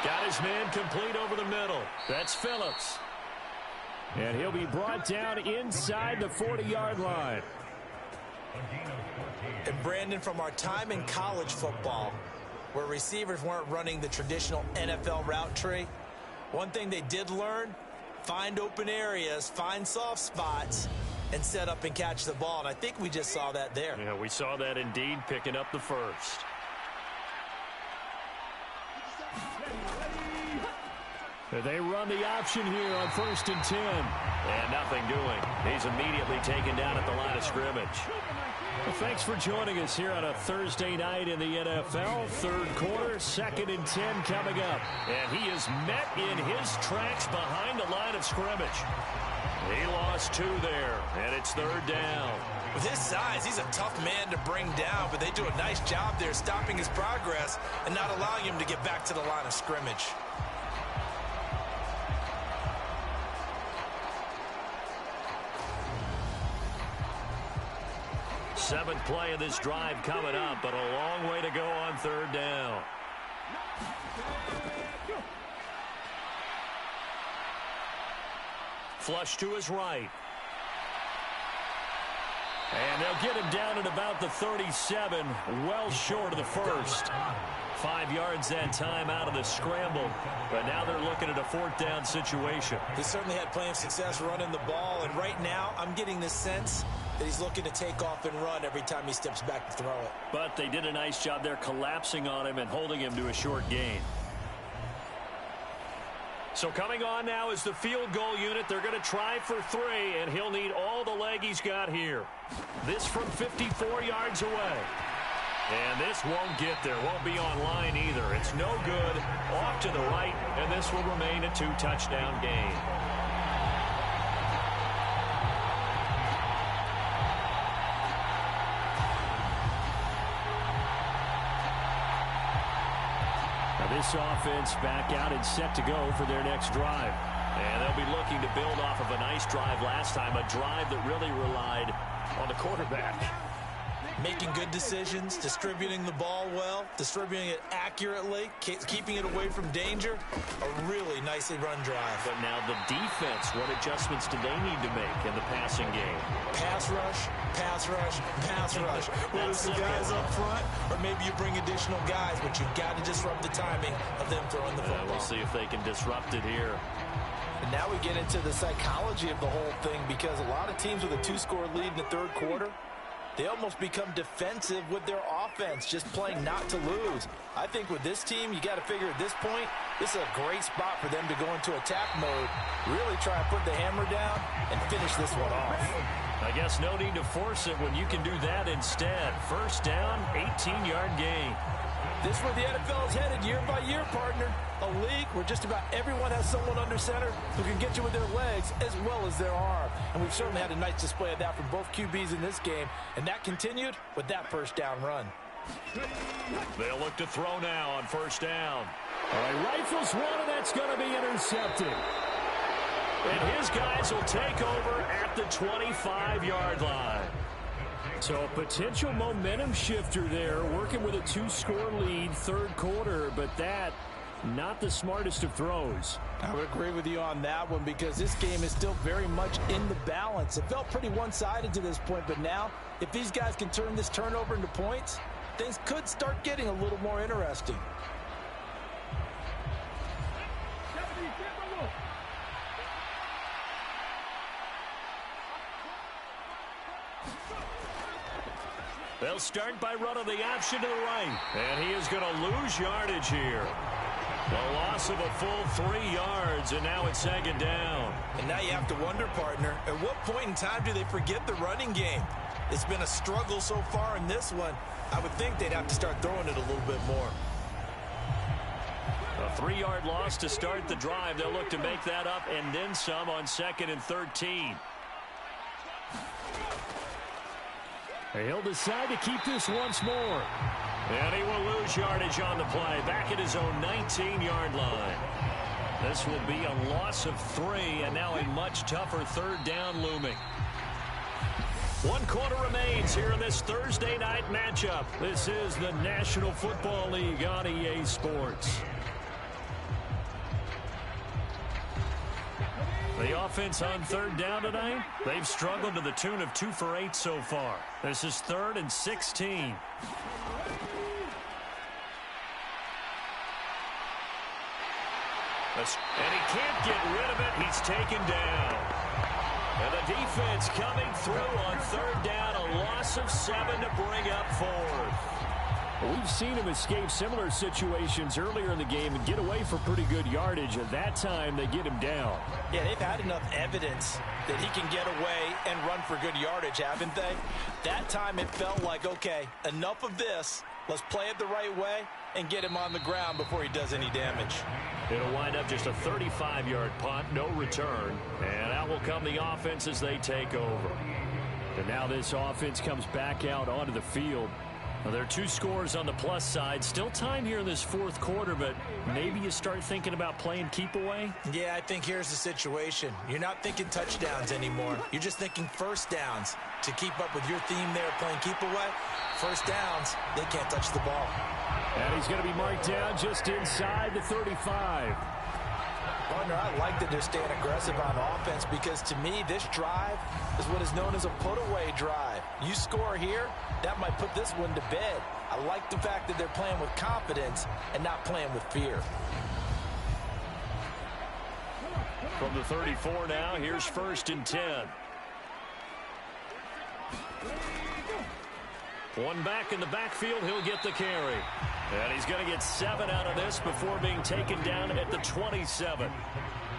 Got his man complete over the middle. That's Phillips. And he'll be brought down inside the 40-yard line. And Brandon, from our time in college football, where receivers weren't running the traditional NFL route tree, one thing they did learn, find open areas, find soft spots, and set up and catch the ball. And I think we just saw that there. Yeah, we saw that indeed, picking up the first. They run the option here on 1st and 10. And nothing doing. He's immediately taken down at the line of scrimmage. Well, thanks for joining us here on a Thursday night in the NFL. Third quarter, 2nd and 10 coming up. And he is met in his tracks behind the line of scrimmage. He lost 2 there, and it's third down. With his size, he's a tough man to bring down, but they do a nice job there stopping his progress and not allowing him to get back to the line of scrimmage. Seventh play of this drive coming up, but a long way to go on third down. Flush to his right. And they'll get him down at about the 37, well short of the first. 5 yards that time out of the scramble, but now they're looking at a 4th down situation. He certainly had plenty of success running the ball, and right now I'm getting this sense that he's looking to take off and run every time he steps back to throw it. But they did a nice job there collapsing on him and holding him to a short gain. So coming on now is the field goal unit. They're going to try for 3, and he'll need all the leg he's got here. This from 54 yards away. And this won't get there. Won't be on line either. It's no good. Off to the right, and this will remain a 2-touchdown game. This offense back out and set to go for their next drive. And they'll be looking to build off of a nice drive last time, a drive that really relied on the quarterback. Making good decisions, distributing the ball well, distributing it accurately, keeping it away from danger. A really nicely run drive. But now the defense, what adjustments do they need to make in the passing game? Pass rush, pass rush, pass rush. Whether it's the guys up front or maybe you bring additional guys, but you've got to disrupt the timing of them throwing the football. We'll see if they can disrupt it here. And now we get into the psychology of the whole thing, because a lot of teams with a 2-score lead in the third quarter, they almost become defensive with their offense, just playing not to lose. I think with this team, you got to figure at this point, this is a great spot for them to go into attack mode, really try and put the hammer down and finish this one off. I guess no need to force it when you can do that instead. First down, 18-yard gain. This is where the NFL is headed year by year, partner. A league where just about everyone has someone under center who can get you with their legs as well as their arm. And we've certainly had a nice display of that from both QBs in this game. And that continued with that first down run. They'll look to throw now on first down. All right, rifles one, and that's going to be intercepted. And his guys will take over at the 25-yard line. So a potential momentum shifter there, working with a 2-score lead, third quarter, but that not the smartest of throws. I would agree with you on that one because this game is still very much in the balance. It felt pretty one-sided to this point, but now if these guys can turn this turnover into points, things could start getting a little more interesting. They'll start by running the option to the right. And he is going to lose yardage here. The loss of a full 3 yards, and now it's second down. And now you have to wonder, partner, at what point in time do they forget the running game? It's been a struggle so far in this one. I would think they'd have to start throwing it a little bit more. A 3-yard loss to start the drive. They'll look to make that up and then some on 2nd and 13. He'll decide to keep this once more. And he will lose yardage on the play. Back at his own 19-yard line. This will be a loss of 3, and now a much tougher third down looming. 1 quarter remains here in this Thursday night matchup. This is the National Football League on EA Sports. The offense on third down tonight, they've struggled to the tune of 2 for 8 so far. This is 3rd and 16. And he can't get rid of it. He's taken down. And the defense coming through on third down, a loss of 7 to bring up 4th. We've seen him escape similar situations earlier in the game and get away for pretty good yardage. At that time, they get him down. Yeah, they've had enough evidence that he can get away and run for good yardage, haven't they? That time it felt like, okay, enough of this. Let's play it the right way and get him on the ground before he does any damage. It'll wind up just a 35-yard punt, no return. And out will come the offense as they take over. And now this offense comes back out onto the field. Well, there are 2 scores on the plus side. Still time here in this 4th quarter, but maybe you start thinking about playing keep away? Yeah, I think here's the situation. You're not thinking touchdowns anymore. You're just thinking first downs. To keep up with your theme there playing keep away, first downs, they can't touch the ball. And he's going to be marked down just inside the 35. Partner, I like that they're staying aggressive on offense because to me, this drive is what is known as a put-away drive. You score here, that might put this one to bed. I like the fact that they're playing with confidence and not playing with fear. From the 34 now, here's 1st and 10. One back in the backfield, he'll get the carry. And he's going to get 7 out of this before being taken down at the 27.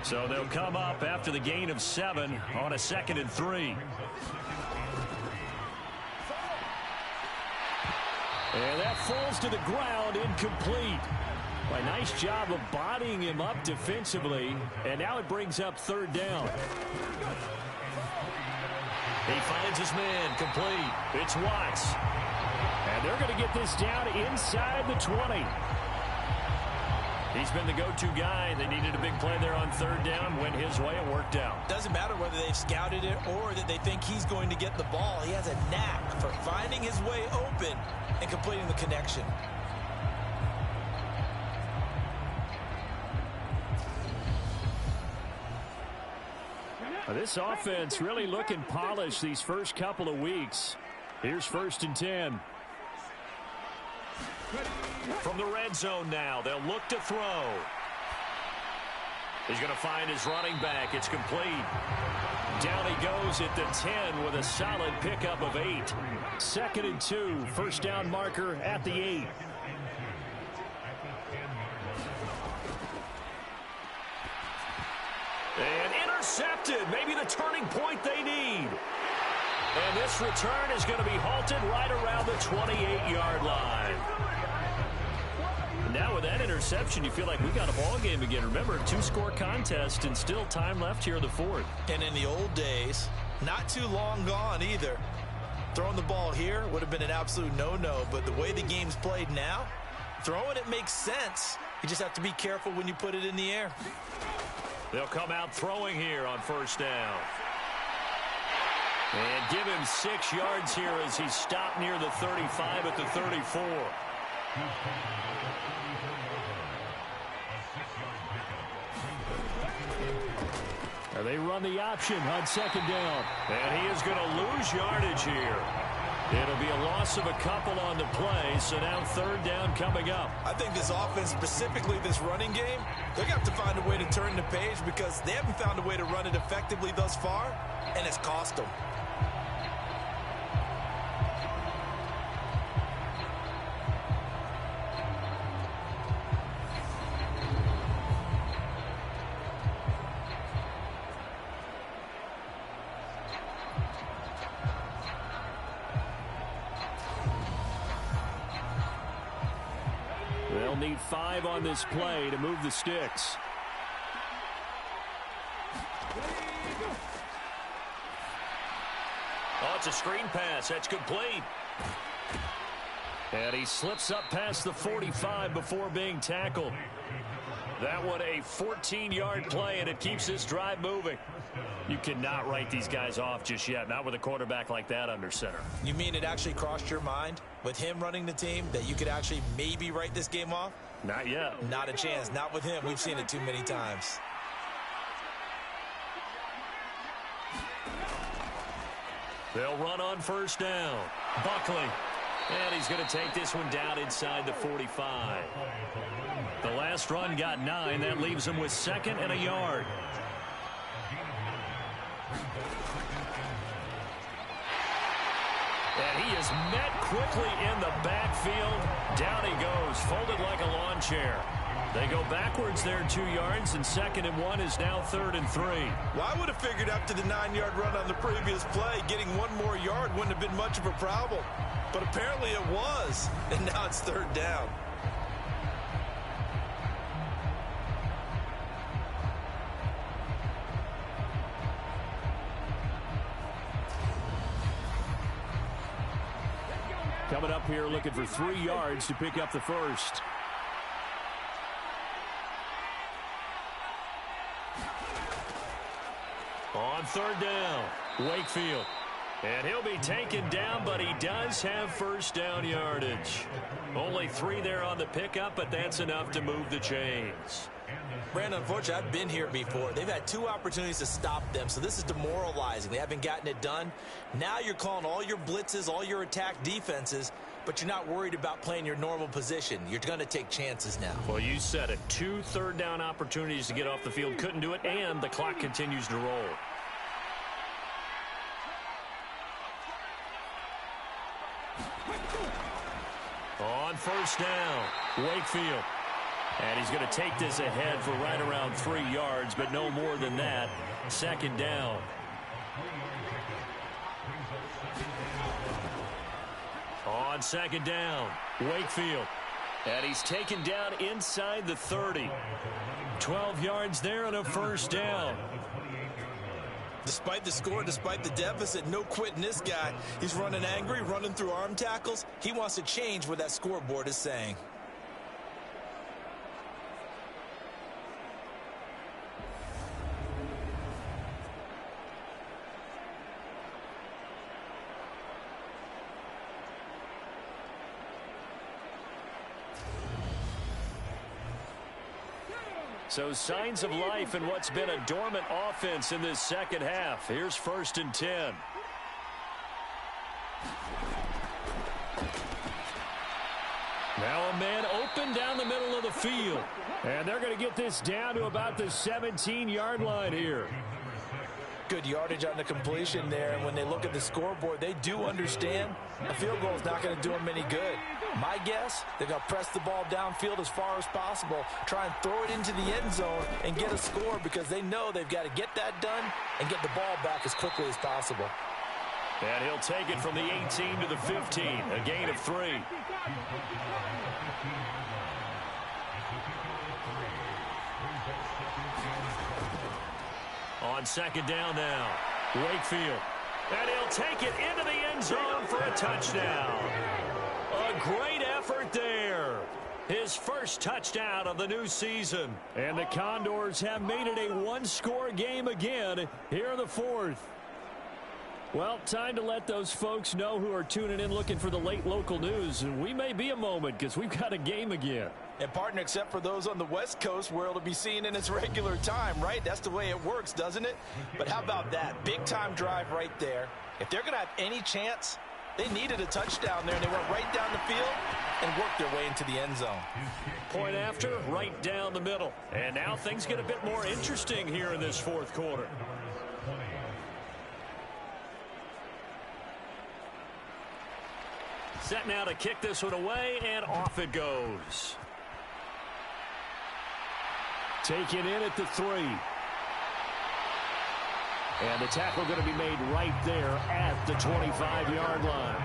So they'll come up after the gain of 7 on a 2nd and 3. And that falls to the ground, incomplete. A nice job of bodying him up defensively. And now it brings up 3rd down. He finds his man, complete. It's Watts. And they're going to get this down inside the 20. He's been the go-to guy. They needed a big play there on 3rd down. Went his way. It worked out. Doesn't matter whether they've scouted it or that they think he's going to get the ball. He has a knack for finding his way open and completing the connection. This offense really looking polished these first couple of weeks. Here's 1st and 10. From the red zone now, they'll look to throw. He's going to find his running back. It's complete. Down he goes at the 10 with a solid pickup of 8. 2nd and 2, first down marker at the 8. And intercepted. Maybe the turning point they need. And this return is going to be halted right around the 28-yard line. Now with that interception, you feel like we got a ball game again. Remember, a 2-score contest and still time left here in the 4th. And in the old days, not too long gone either. Throwing the ball here would have been an absolute no-no. But the way the game's played now, throwing it makes sense. You just have to be careful when you put it in the air. They'll come out throwing here on first down. And give him 6 yards here as he stopped near the 35 at the 34. And they run the option on second down. And he is going to lose yardage here. It'll be a loss of a couple on the play, so now third down coming up. I think this offense, specifically this running game, they're going to have to find a way to turn the page because they haven't found a way to run it effectively thus far, and it's cost them. They'll need 5 on this play to move the sticks. Oh, it's a screen pass. That's complete. And he slips up past the 45 before being tackled. That one a 14-yard play, and it keeps this drive moving. You cannot write these guys off just yet, not with a quarterback like that under center. You mean it actually crossed your mind with him running the team that you could actually maybe write this game off? Not yet. Not a chance. Not with him. We've seen it too many times. They'll run on first down. Buckley. And he's going to take this one down inside the 45. The last run got 9. That leaves him with 2nd and a yard. And he is met quickly in the backfield. Down he goes, folded like a lawn chair. They go backwards there 2 yards, and 2nd and 1 is now 3rd and 3. Well, I would have figured after the 9-yard run on the previous play, getting 1 more yard wouldn't have been much of a problem. But apparently it was, and now it's 3rd down. Coming up here looking for 3 yards to pick up the first. On 3rd down, Wakefield. And he'll be taken down, but he does have first down yardage. Only 3 there on the pickup, but that's enough to move the chains. Brandon, unfortunately, I've been here before. They've had 2 opportunities to stop them, so this is demoralizing. They haven't gotten it done. Now you're calling all your blitzes, all your attack defenses, but you're not worried about playing your normal position. You're going to take chances now. Well, you said it. 2 third-down opportunities to get off the field. Couldn't do it, and the clock continues to roll. On first down, Wakefield. And he's going to take this ahead for right around 3 yards, but no more than that. 2nd down. On 2nd down, Wakefield. And he's taken down inside the 30. 12 yards there and a first down. Despite the score, despite the deficit, no quitting this guy. He's running angry, running through arm tackles. He wants to change what that scoreboard is saying. So signs of life in what's been a dormant offense in this second half. Here's 1st and 10. Now a man open down the middle of the field. And they're going to get this down to about the 17-yard line here. Good yardage on the completion there, and when they look at the scoreboard, they do understand a field goal is not going to do them any good. My guess, they're going to press the ball downfield as far as possible, try and throw it into the end zone and get a score because they know they've got to get that done and get the ball back as quickly as possible. And he'll take it from the 18 to the 15, a gain of 3. On 2nd down now, Wakefield. And he'll take it into the end zone for a touchdown. A great effort there. his first touchdown of the new season. And the Condors have made it a one-score game again here in the fourth. Well, time to let those folks know who are tuning in looking for the late local news. And we may be a moment because we've got a game again. And partner, except for those on the West Coast where it'll be seen in its regular time, right? That's the way it works, doesn't it? But how about that? Big-time drive right there. If they're going to have any chance, they needed a touchdown there, and they went right down the field and worked their way into the end zone. Point after, right down the middle. And now things get a bit more interesting here in this fourth quarter. Set now to kick this one away, and off it goes. Taken in at the 3. And the tackle going to be made right there at the 25-yard line.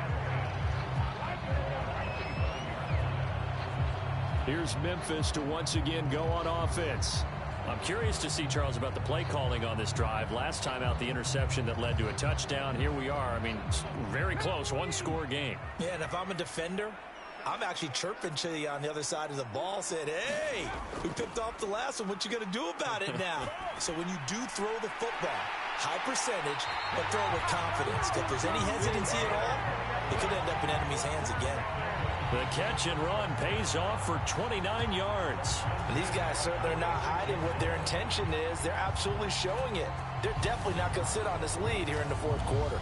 Here's Memphis to once again go on offense. I'm curious to see, Charles, about the play calling on this drive. Last time out, the interception that led to a touchdown. Here we are. I mean, very close, one-score game. Yeah, and if I'm a defender, I'm actually chirping to you on the other side of the ball, said, hey, we picked off the last one. What you going to do about it now? So when you do throw the football, high percentage, but throw it with confidence. If there's any hesitancy at all, it could end up in enemy's hands again. The catch and run pays off for 29 yards. And these guys certainly are not hiding what their intention is. They're absolutely showing it. They're definitely not going to sit on this lead here in the fourth quarter.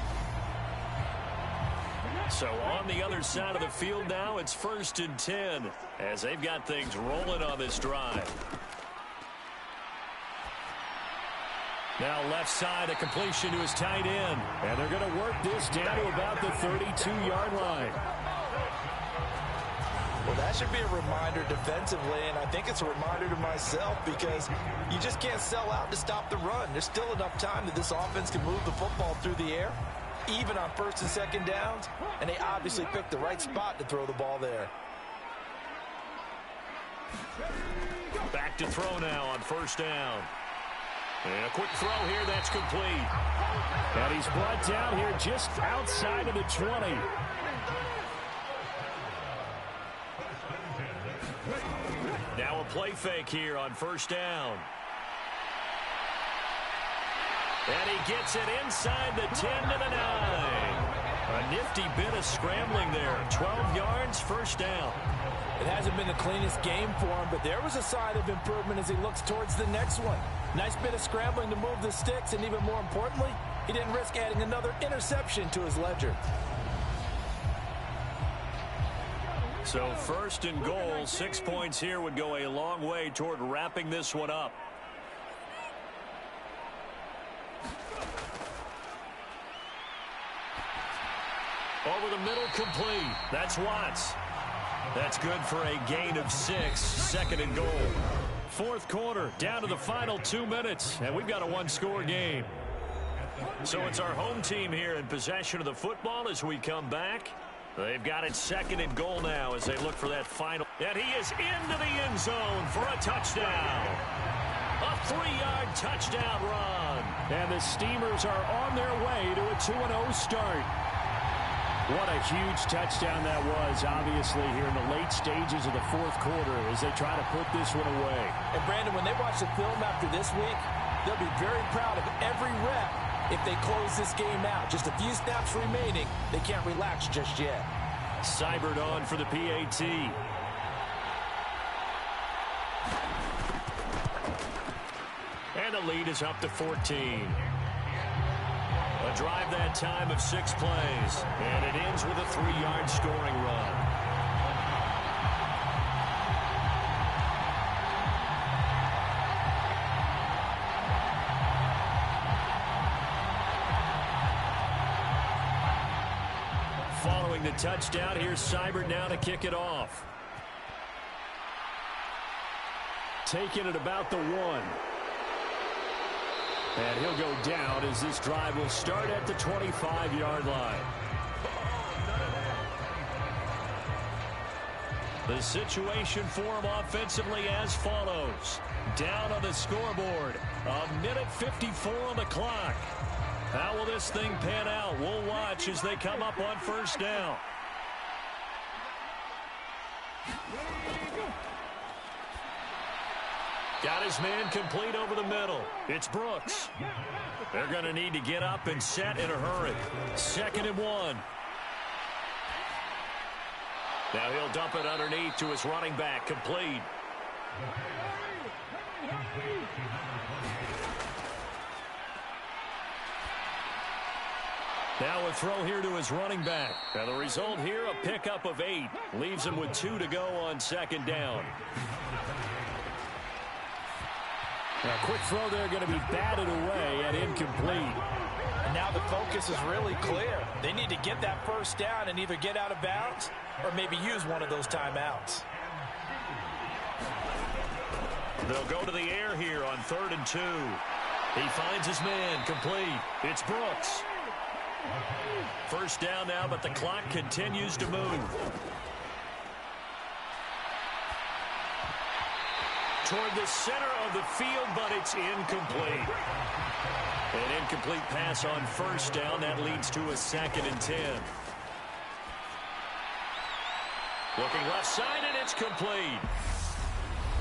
So on the other side of the field now, it's 1st and 10 as they've got things rolling on this drive. Now left side, a completion to his tight end. And they're going to work this down to about the 32-yard line. Well, that should be a reminder defensively, and I think it's a reminder to myself because you just can't sell out to stop the run. There's still enough time that this offense can move the football through the air, even on 1st and 2nd downs, and they obviously picked the right spot to throw the ball there. Back to throw now on 1st down. And a quick throw here, that's complete. And he's brought down here just outside of the 20. Now a play fake here on 1st down. And he gets it inside the 10 to the 9. A nifty bit of scrambling there. 12 yards, 1st down. It hasn't been the cleanest game for him, but there was a sign of improvement as he looks towards the next one. Nice bit of scrambling to move the sticks, and even more importantly, he didn't risk adding another interception to his ledger. So 1st and goal, 6 points here would go a long way toward wrapping this one up. Over the middle, complete. That's Watts. That's good for a gain of 6, 2nd and goal. Fourth quarter, down to the final 2 minutes, and we've got a one-score game. So it's our home team here in possession of the football as we come back. They've got it 2nd and goal now as they look for that final. And he is into the end zone for a touchdown. A 3-yard touchdown run. And the Steamers are on their way to a 2-0 start. What a huge touchdown that was, obviously, here in the late stages of the fourth quarter as they try to put this one away. And, Brandon, when they watch the film after this week, they'll be very proud of every rep if they close this game out. Just a few snaps remaining. They can't relax just yet. Seibert on for the PAT. And the lead is up to 14. A drive that time of 6 plays. And it ends with a 3-yard scoring run. Following the touchdown, here's Seibert now to kick it off. Taking it about the 1. And he'll go down as this drive will start at the 25-yard line. The situation for him offensively as follows. Down on the scoreboard, a minute 54 on the clock. How will this thing pan out? We'll watch as they come up on 1st down. Got his man complete over the middle. It's Brooks. They're going to need to get up and set in a hurry. 2nd and 1. Now he'll dump it underneath to his running back. Complete. Now a throw here to his running back. And the result here, a pickup of 8. Leaves him with 2 to go on 2nd down. A quick throw there going to be batted away and incomplete. And now the focus is really clear. They need to get that 1st down and either get out of bounds or maybe use one of those timeouts. They'll go to the air here on 3rd and 2. He finds his man complete. It's Brooks. 1st down now, but the clock continues to move. Toward the center of the field, but it's incomplete. An incomplete pass on 1st down. That leads to a 2nd and 10. Looking left side, and it's complete.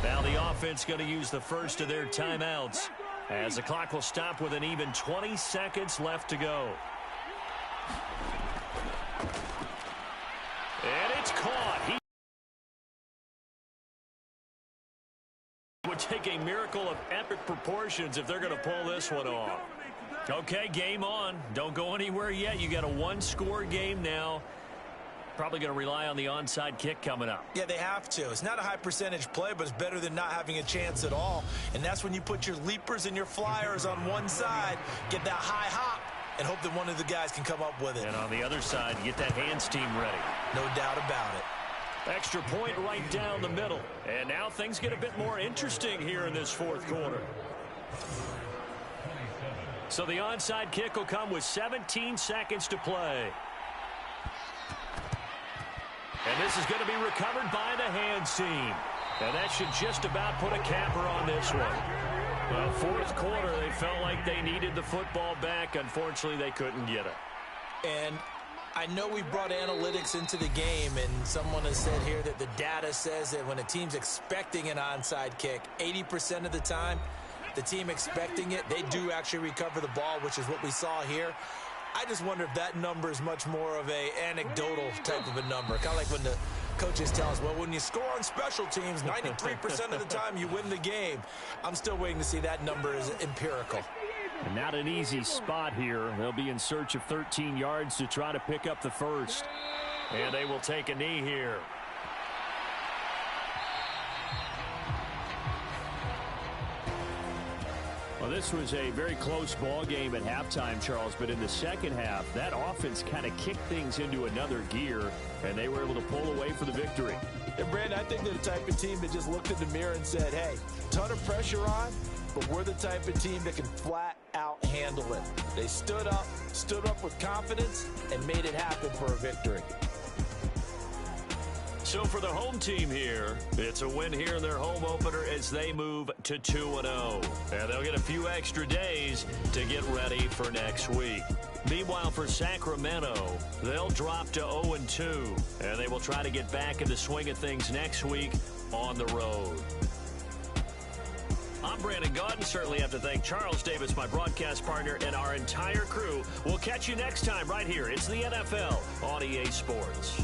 Now the offense going to use the first of their timeouts as the clock will stop with an even 20 seconds left to go. And it's caught. It would take a miracle of epic proportions if they're going to pull this one off. Okay, game on. Don't go anywhere yet. You got a 1-score game now. Probably going to rely on the onside kick coming up. Yeah, they have to. It's not a high percentage play, but it's better than not having a chance at all. And that's when you put your leapers and your flyers on one side, get that high hop, and hope that one of the guys can come up with it. And on the other side, get that hands team ready. No doubt about it. Extra point right down the middle. And now things get a bit more interesting here in this 4th quarter. So the onside kick will come with 17 seconds to play. And this is going to be recovered by the hands team. And that should just about put a capper on this one. Well, 4th quarter, they felt like they needed the football back. Unfortunately, they couldn't get it. And I know we brought analytics into the game, and someone has said here that the data says that when a team's expecting an onside kick, 80% of the time, the team expecting it, they do actually recover the ball, which is what we saw here. I just wonder if that number is much more of a anecdotal type of a number. Kind of like when the coaches tell us, well, when you score on special teams, 93% of the time you win the game. I'm still waiting to see that number is empirical. And not an easy spot here. They'll be in search of 13 yards to try to pick up the first. And they will take a knee here. Well, this was a very close ball game at halftime, Charles, but in the second half, that offense kind of kicked things into another gear, and they were able to pull away for the victory. And, Brandon, I think they're the type of team that just looked in the mirror and said, hey, ton of pressure on, but we're the type of team that can flat out handle it. They stood up with confidence, and made it happen for a victory. So for the home team here, it's a win here in their home opener as they move to 2-0. And they'll get a few extra days to get ready for next week. Meanwhile, for Sacramento, they'll drop to 0-2, and they will try to get back in the swing of things next week on the road. I'm Brandon Gaudin. Certainly have to thank Charles Davis, my broadcast partner, and our entire crew. We'll catch you next time right here. It's the NFL on EA Sports.